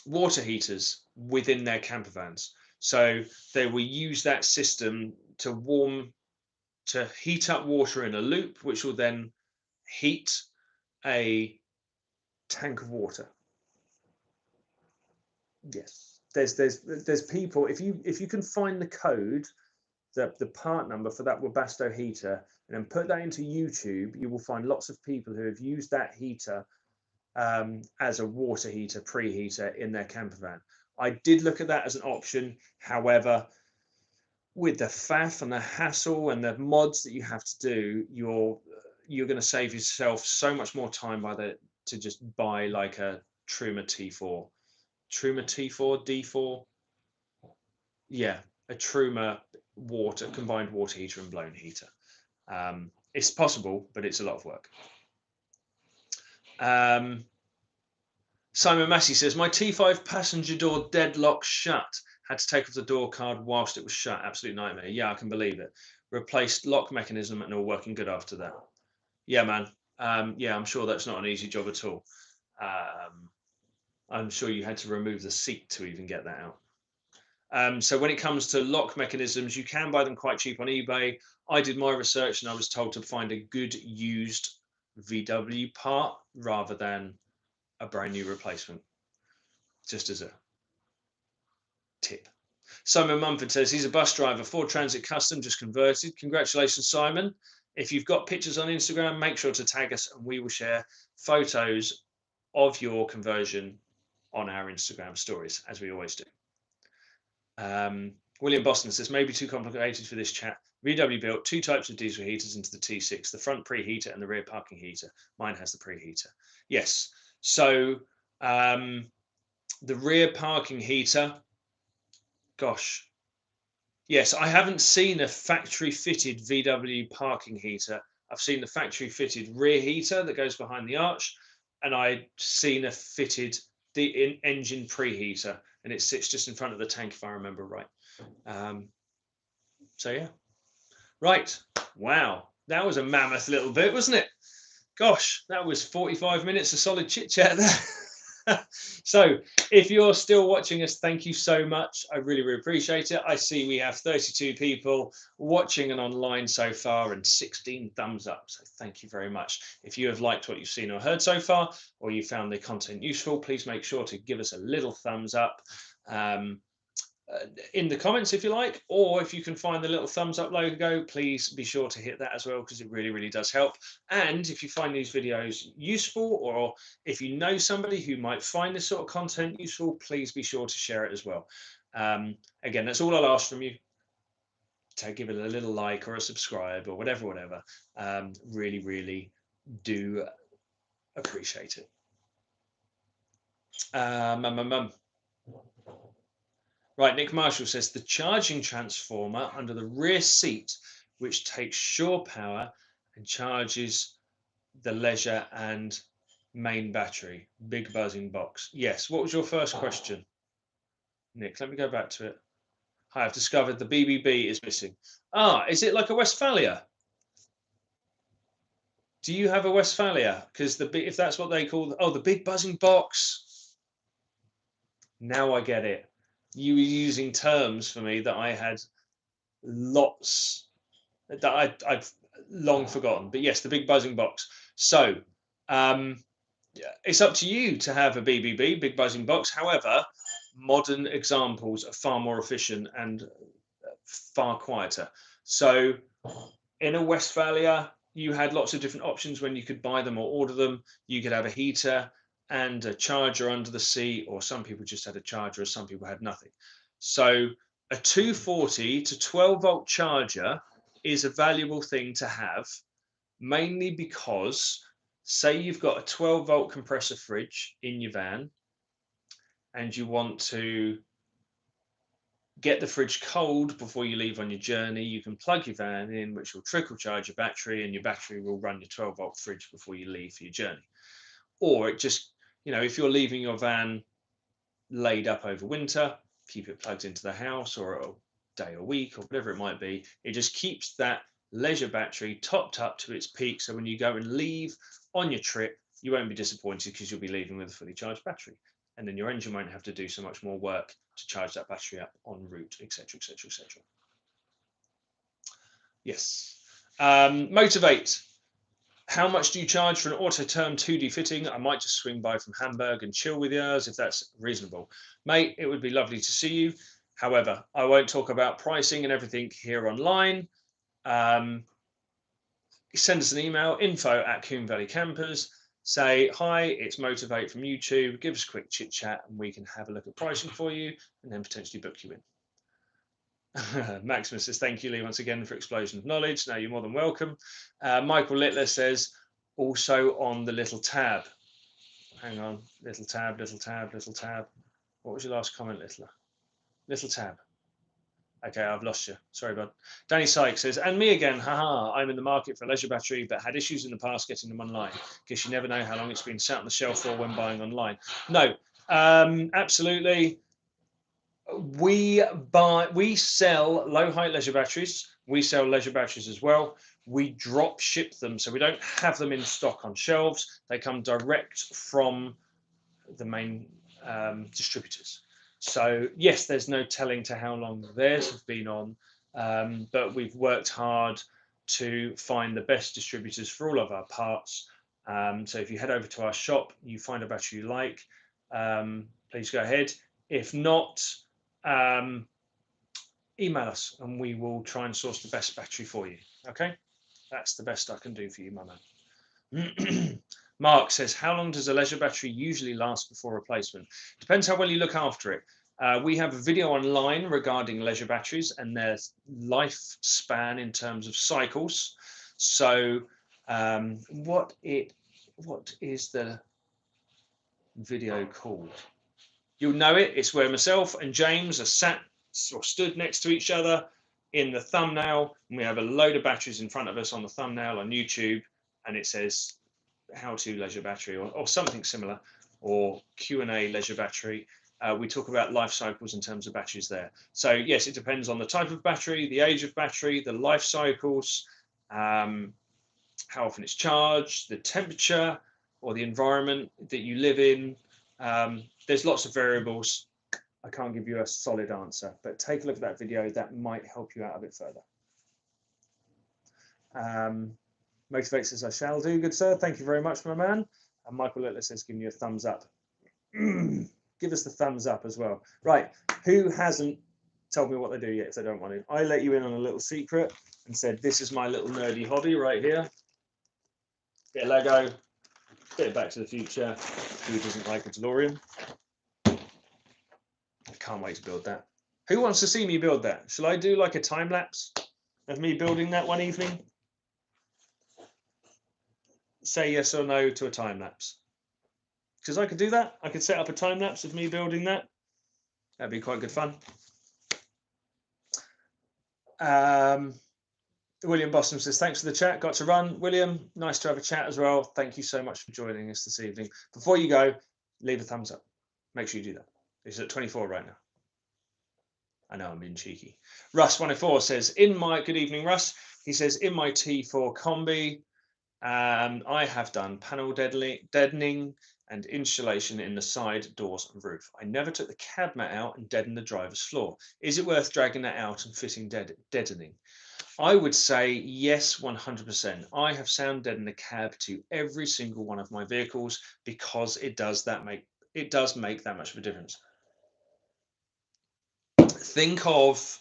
water heaters within their camper vans. So they will use that system to heat up water in a loop, which will then heat a tank of water. Yes, there's people. If you can find the code, the part number for that Webasto heater, and then put that into YouTube, you will find lots of people who have used that heater as a water heater, preheater in their camper van. I did look at that as an option. However, with the faff and the hassle and the mods that you have to do, you're going to save yourself so much more time to just buy like a Truma T4. Truma T4, D4? Yeah, a Truma combined water heater and blown heater. It's possible, but it's a lot of work. Simon Massey says, my T5 passenger door deadlock shut. Had to take off the door card whilst it was shut. Absolute nightmare. Yeah, I can believe it. Replaced lock mechanism and all working good after that. Yeah, man. Yeah, I'm sure that's not an easy job at all. I'm sure you had to remove the seat to even get that out. So when it comes to lock mechanisms, you can buy them quite cheap on eBay. I did my research and I was told to find a good used VW part rather than a brand new replacement, just as a tip. Simon Mumford says he's a bus driver, Ford Transit Custom, just converted. Congratulations, Simon. If you've got pictures on Instagram, make sure to tag us and we will share photos of your conversion on our Instagram stories, as we always do. William Boston says, maybe too complicated for this chat. VW built 2 types of diesel heaters into the T6, the front preheater and the rear parking heater. Mine has the preheater. Yes. So the rear parking heater, gosh, yes, I haven't seen a factory fitted VW parking heater. I've seen the factory fitted rear heater that goes behind the arch. and I'd seen a fitted engine preheater, and it sits just in front of the tank, if I remember right. So yeah, right. Wow, that was a mammoth little bit, wasn't it? Gosh, that was 45 minutes of solid chit chat there. So if you're still watching us, thank you so much. I really, really appreciate it. I see we have 32 people watching and online so far and 16 thumbs up. So thank you very much. If you have liked what you've seen or heard so far, or you found the content useful, please make sure to give us a little thumbs up. In the comments if you like, or if you can find the little thumbs up logo, please be sure to hit that as well, because it really, really does help. And if you find these videos useful, or if you know somebody who might find this sort of content useful, please be sure to share it as well. Again, that's all I'll ask from you, to give it a little like or a subscribe or whatever. Really, really do appreciate it. Right, Nick Marshall says the charging transformer under the rear seat, which takes shore power and charges the leisure and main battery. Big buzzing box. Yes. What was your first question, Nick? Let me go back to it. Hi, I've discovered the BBB is missing. Is it like a Westphalia? Do you have a Westphalia? Because if that's what they call, the big buzzing box. Now I get it. You were using terms for me that I had lots that I've long forgotten. But yes, the big buzzing box. So it's up to you to have a BBB, big buzzing box. However, modern examples are far more efficient and far quieter. So in a Westphalia, you had lots of different options when you could buy them or order them. You could have a heater and a charger under the seat, or some people just had a charger, or some people had nothing. So a 240 to 12 volt charger is a valuable thing to have, mainly because, say you've got a 12 volt compressor fridge in your van and you want to get the fridge cold before you leave on your journey, you can plug your van in, which will trickle charge your battery, and your battery will run your 12 volt fridge before you leave for your journey. Or it just, if you're leaving your van laid up over winter, keep it plugged into the house or a day or week or whatever it might be. It just keeps that leisure battery topped up to its peak. So when you go and leave on your trip, you won't be disappointed, because you'll be leaving with a fully charged battery. And then your engine won't have to do so much more work to charge that battery up en route, etc., etc., etc. Yes. Motivate. How much do you charge for an Autoterm 2D fitting? I might just swing by from Hamburg and chill with yours if that's reasonable. Mate, it would be lovely to see you. However, I won't talk about pricing and everything here online. Send us an email, info@Coombe Valley Campers. Say, hi, it's Motivate from YouTube. Give us a quick chit chat and we can have a look at pricing for you and then potentially book you in. Maximus says, thank you, Leigh, once again for Explosion of Knowledge. Now you're more than welcome. Michael Littler says, also on the little tab. Hang on, little tab, little tab, little tab. What was your last comment, Littler? Little tab. Okay, I've lost you. Sorry, bud. Danny Sykes says, and me again, haha, I'm in the market for a leisure battery, but had issues in the past getting them online. Guess you never know how long it's been sat on the shelf for when buying online. No, absolutely. We sell low height leisure batteries. We sell leisure batteries as well. We drop ship them, so we don't have them in stock on shelves. They come direct from the main distributors. So yes, there's no telling to how long theirs have been on, but we've worked hard to find the best distributors for all of our parts. So if you head over to our shop, you find a battery you like, please go ahead. If not, email us and we will try and source the best battery for you. Okay, that's the best I can do for you, my man. Mark says, how long does a leisure battery usually last before replacement? Depends how well you look after it. We have a video online regarding leisure batteries and their lifespan in terms of cycles. So what is the video called? You'll know it. It's where myself and James are sat or stood next to each other in the thumbnail, and we have a load of batteries in front of us on the thumbnail on YouTube, and it says how-to leisure battery or something similar, or Q&A leisure battery. We talk about life cycles in terms of batteries there. So yes, it depends on the type of battery, the age of battery, the life cycles, how often it's charged, the temperature or the environment that you live in. There's lots of variables. I can't give you a solid answer, but take a look at that video. That might help you out a bit further. Motivate says, I shall do, good sir. Thank you very much, my man. And Michael Littler says, giving you a thumbs up. Give us the thumbs up as well. Right, who hasn't told me what they do yet if they don't want to? I let you in on a little secret and said, this is my little nerdy hobby right here. Bit of Lego, bit of Back to the Future. Who doesn't like a DeLorean? I can't wait to build that. Who wants to see me build that? Shall I do like a time lapse of me building that one evening? Say yes or no to a time lapse. Because I could do that. I could set up a time lapse of me building that. That'd be quite good fun. William Boston says, thanks for the chat. Got to run. William, nice to have a chat as well. Thank you so much for joining us this evening. Before you go, leave a thumbs up. Make sure you do that. It's at 24 right now. I know I'm being cheeky. Russ104 says, good evening, Russ. He says, in my T4 combi, I have done panel deadening and insulation in the side doors and roof. I never took the cab mat out and deadened the driver's floor. Is it worth dragging that out and fitting deadening? I would say yes, 100%. I have sound deadened the cab to every single one of my vehicles because it does make that much of a difference. Think of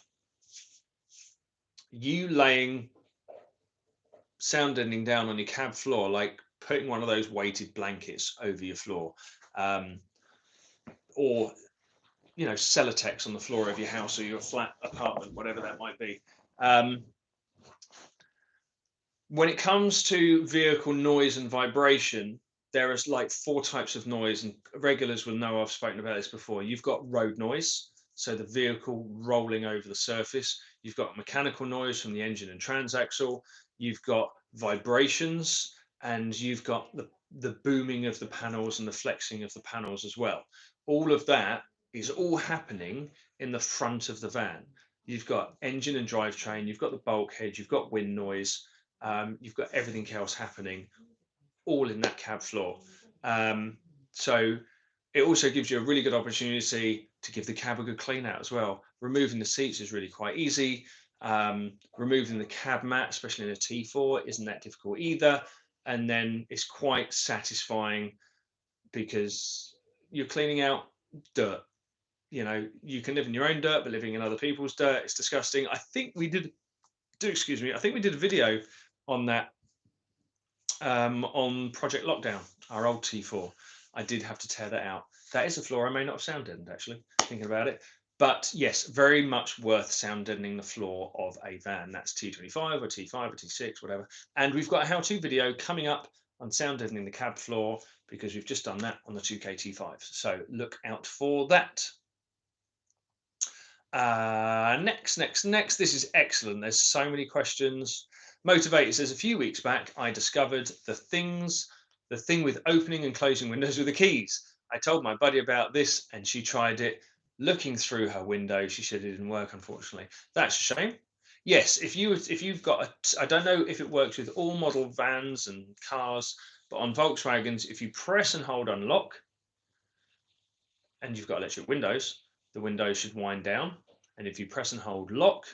you laying sound deadening down on your cab floor, like putting one of those weighted blankets over your floor, or Celotex on the floor of your house or your flat apartment, whatever that might be. When it comes to vehicle noise and vibration, there is like 4 types of noise, and regulars will know I've spoken about this before. You've got road noise, so the vehicle rolling over the surface. You've got mechanical noise from the engine and transaxle. You've got vibrations, and you've got the booming of the panels and the flexing of the panels as well. All of that is all happening in the front of the van. You've got engine and drivetrain, you've got the bulkhead, you've got wind noise, you've got everything else happening all in that cab floor. So it also gives you a really good opportunity to give the cab a good clean out as well. Removing the seats is really quite easy. Removing the cab mat, especially in a T4, isn't that difficult either. And then it's quite satisfying because you're cleaning out dirt. You can live in your own dirt, but living in other people's dirt, it's disgusting. I think we did a video on that on Project Lockdown, our old T4. I did have to tear that out. That is a floor I may not have sound deadened, actually, thinking about it. But yes, very much worth sound deadening the floor of a van. That's T25 or T5 or T6, whatever. And we've got a how-to video coming up on sound deadening the cab floor because we've just done that on the 2K T5. So look out for that. Next. This is excellent. There's so many questions. Motivator says, a few weeks back, I discovered the thing with opening and closing windows with the keys. I told my buddy about this and she tried it. Looking through her window, she said it didn't work, unfortunately. That's a shame. Yes, if you've got I don't know if it works with all model vans and cars, but on Volkswagens, if you press and hold unlock and you've got electric windows, the windows should wind down. And if you press and hold lock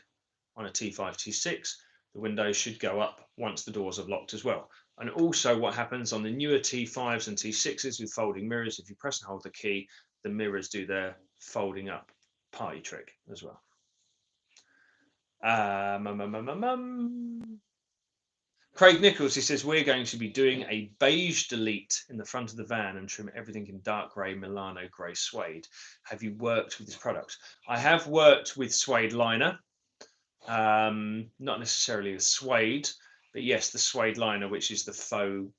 on a T5, T6, the windows should go up once the doors are locked as well. And also what happens on the newer T5s and T6s with folding mirrors, if you press and hold the key, the mirrors do their folding up party trick as well. Craig Nichols, he says, we're going to be doing a beige delete in the front of the van and trim everything in dark grey, Milano grey suede. Have you worked with this product? I have worked with suede liner. Not necessarily the suede, but yes, the suede liner, which is the faux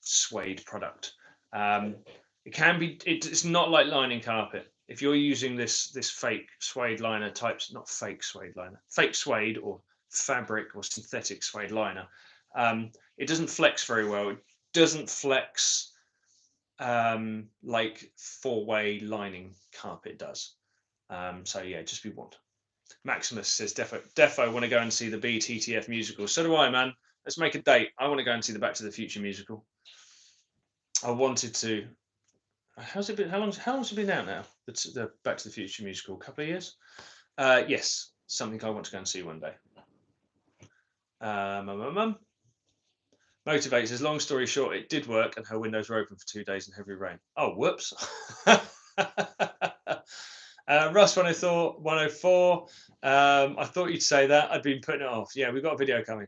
suede product. It can be, it's not like lining carpet. If you're using this fake suede liner types, not fake suede liner, fake suede or fabric or synthetic suede liner, it doesn't flex very well. It doesn't flex like four-way lining carpet does. So yeah, just be warned. Maximus says, defo want to go and see the BTTF musical. So do I, man. Let's make a date. I want to go and see the Back to the Future musical. I wanted to. How's it been? How long's it been out now? The Back to the Future musical, a couple of years. Yes, something I want to go and see one day. Motivate says, long story short, it did work, and her windows were open for 2 days in heavy rain. Oh, whoops. Russ 104. I thought you'd say that. I'd been putting it off. Yeah, we've got a video coming.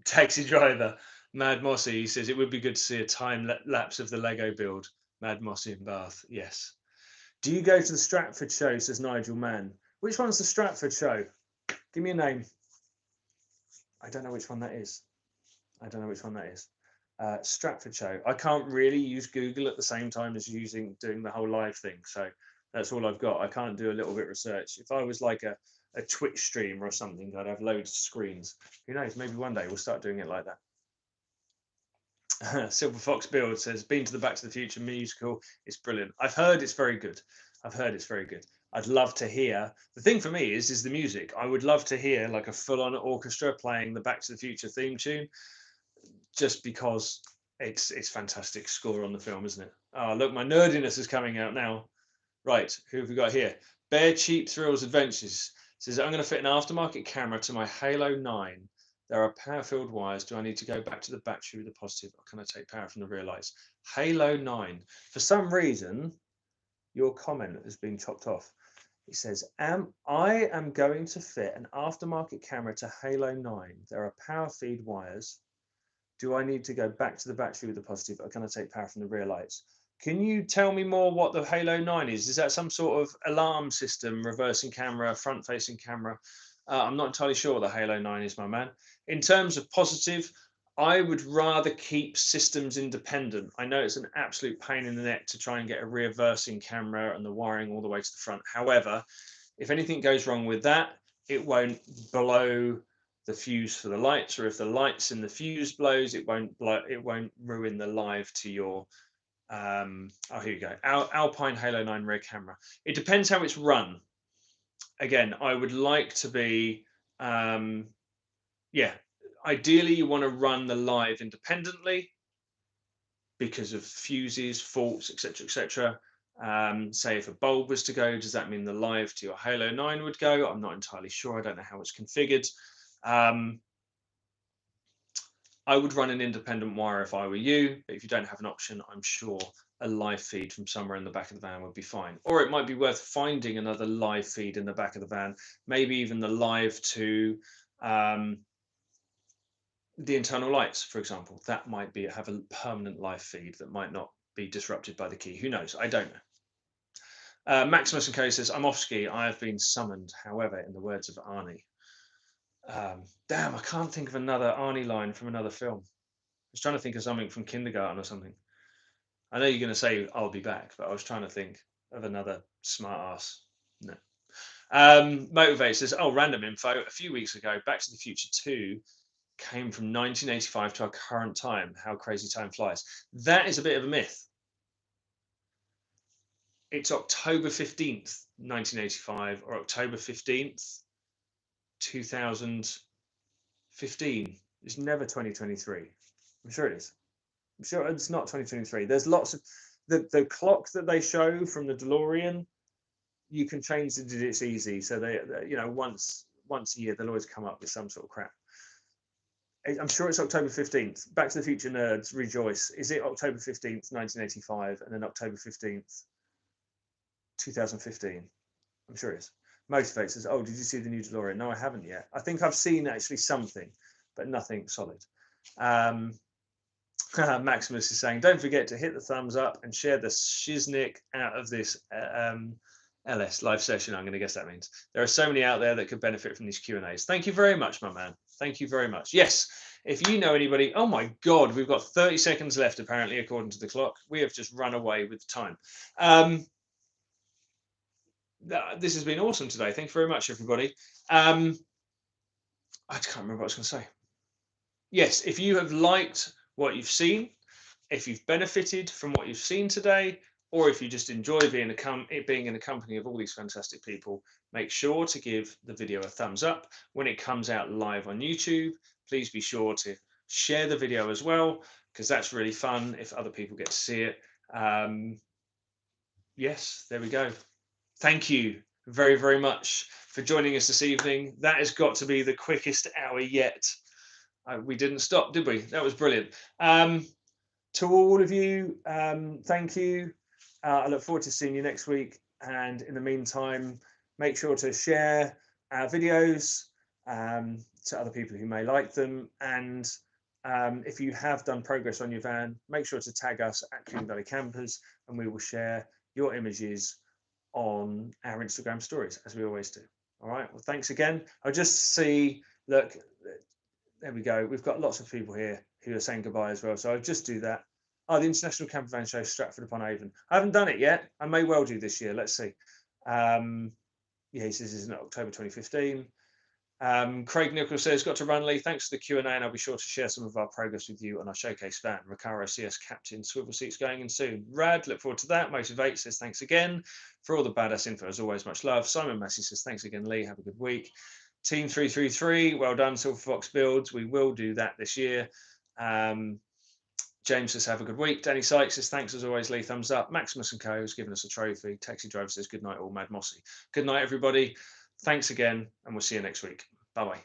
Taxi driver, Mad Mossy, he says it would be good to see a time lapse of the Lego build. Mad Mossy in Bath. Yes. Do you go to the Stratford show? Says Nigel Mann. Which one's the Stratford show? Give me a name. I don't know which one that is. Stratford show. I can't really use Google at the same time as doing the whole live thing. So that's all I've got. I can't do a little bit of research. If I was like a Twitch streamer or something, I'd have loads of screens. Who knows? Maybe one day we'll start doing it like that. Silver Fox Build says, been to the Back to the Future musical. It's brilliant. I've heard it's very good. I'd love to hear. The thing for me is the music. I would love to hear like a full-on orchestra playing the Back to the Future theme tune, just because it's fantastic score on the film, isn't it? Oh, look, my nerdiness is coming out now. Right, who have we got here? Bare Cheap Thrills Adventures says, I'm going to fit an aftermarket camera to my Halo 9. There are power-filled wires. Do I need to go back to the battery with the positive, or can I take power from the rear lights? Halo 9. For some reason, your comment has been chopped off. It says, I am going to fit an aftermarket camera to Halo 9. There are power feed wires. Do I need to go back to the battery with the positive, or can I take power from the rear lights? Can you tell me more what the Halo 9 is? Is that some sort of alarm system, reversing camera, front-facing camera? I'm not entirely sure what the Halo 9 is, my man. In terms of positive, I would rather keep systems independent. I know it's an absolute pain in the neck to try and get a reversing camera and the wiring all the way to the front. However, if anything goes wrong with that, it won't blow the fuse for the lights, or if the lights in the fuse blows, it won't ruin the live to your here you go. Alpine Halo 9 rear camera. It depends how it's run. Again, I would like to be, ideally you want to run the live independently because of fuses, faults, etc. Say if a bulb was to go, does that mean the live to your Halo 9 would go? I'm not entirely sure. I don't know how it's configured. I would run an independent wire if I were you, but if you don't have an option, I'm sure a live feed from somewhere in the back of the van would be fine. Or it might be worth finding another live feed in the back of the van, maybe even the live to the internal lights, for example. That might have a permanent live feed that might not be disrupted by the key. Who knows? I don't know. Maximus and Co says, I'm off ski. I have been summoned. However, in the words of Arnie. Damn, I can't think of another Arnie line from another film. I was trying to think of something from Kindergarten or something. I know you're going to say I'll be back, but I was trying to think of another smart ass. No. Motivate says, random info. A few weeks ago, Back to the Future 2 came from 1985 to our current time. How crazy time flies. That is a bit of a myth. It's October 15th, 1985, or October 15th, 2015. It's never 2023. I'm sure it is. I'm sure it's not 2023. There's lots of the clock that they show from the DeLorean. You can change the digits easy. So they once a year they'll always come up with some sort of crap. I'm sure it's October 15th. Back to the Future nerds rejoice. Is it October 15th, 1985, and then October 15th, 2015? I'm sure it is. Motivate says, did you see the new DeLorean? No, I haven't yet. I think I've seen actually something, but nothing solid. Maximus is saying, don't forget to hit the thumbs up and share the shiznick out of this LS live session. I'm going to guess that means there are so many out there that could benefit from these Q&As. Thank you very much, my man. Thank you very much. Yes, if you know anybody, oh my God, we've got 30 seconds left, apparently, according to the clock. We have just run away with time. This has been awesome today. Thank you very much, everybody. I can't remember what I was going to say. Yes, if you have liked what you've seen, if you've benefited from what you've seen today, or if you just enjoy being in the company of all these fantastic people, make sure to give the video a thumbs up. When it comes out live on YouTube, please be sure to share the video as well, because that's really fun if other people get to see it. Yes, there we go. Thank you very, very much for joining us this evening. That has got to be the quickest hour yet. We didn't stop, did we? That was brilliant. To all of you, thank you. I look forward to seeing you next week. And in the meantime, make sure to share our videos to other people who may like them. And if you have done progress on your van, make sure to tag us at King Valley Campers, and we will share your images on our Instagram stories, as we always do. All right. Well, thanks again. I'll just see, look, there we go. We've got lots of people here who are saying goodbye as well. So I'll just do that. Oh, the International Camper Van Show, Stratford upon Avon. I haven't done it yet. I may well do this year. Let's see. Yeah, he says it's in October 2015. Craig Nichols says, got to run, Lee. Thanks for the Q&A, and I'll be sure to share some of our progress with you on our showcase van. Recaro CS Captain, swivel seats going in soon. Rad, look forward to that. Motivate says, thanks again for all the badass info. As always, much love. Simon Massey says, thanks again, Lee. Have a good week. Team 333, well done, Silver Fox Builds. We will do that this year. James says, have a good week. Danny Sykes says, thanks as always, Lee. Thumbs up. Maximus and Co. has given us a trophy. Taxi Driver says, good night, all. Mad Mossy. Good night, everybody. Thanks again, and we'll see you next week. Bye-bye.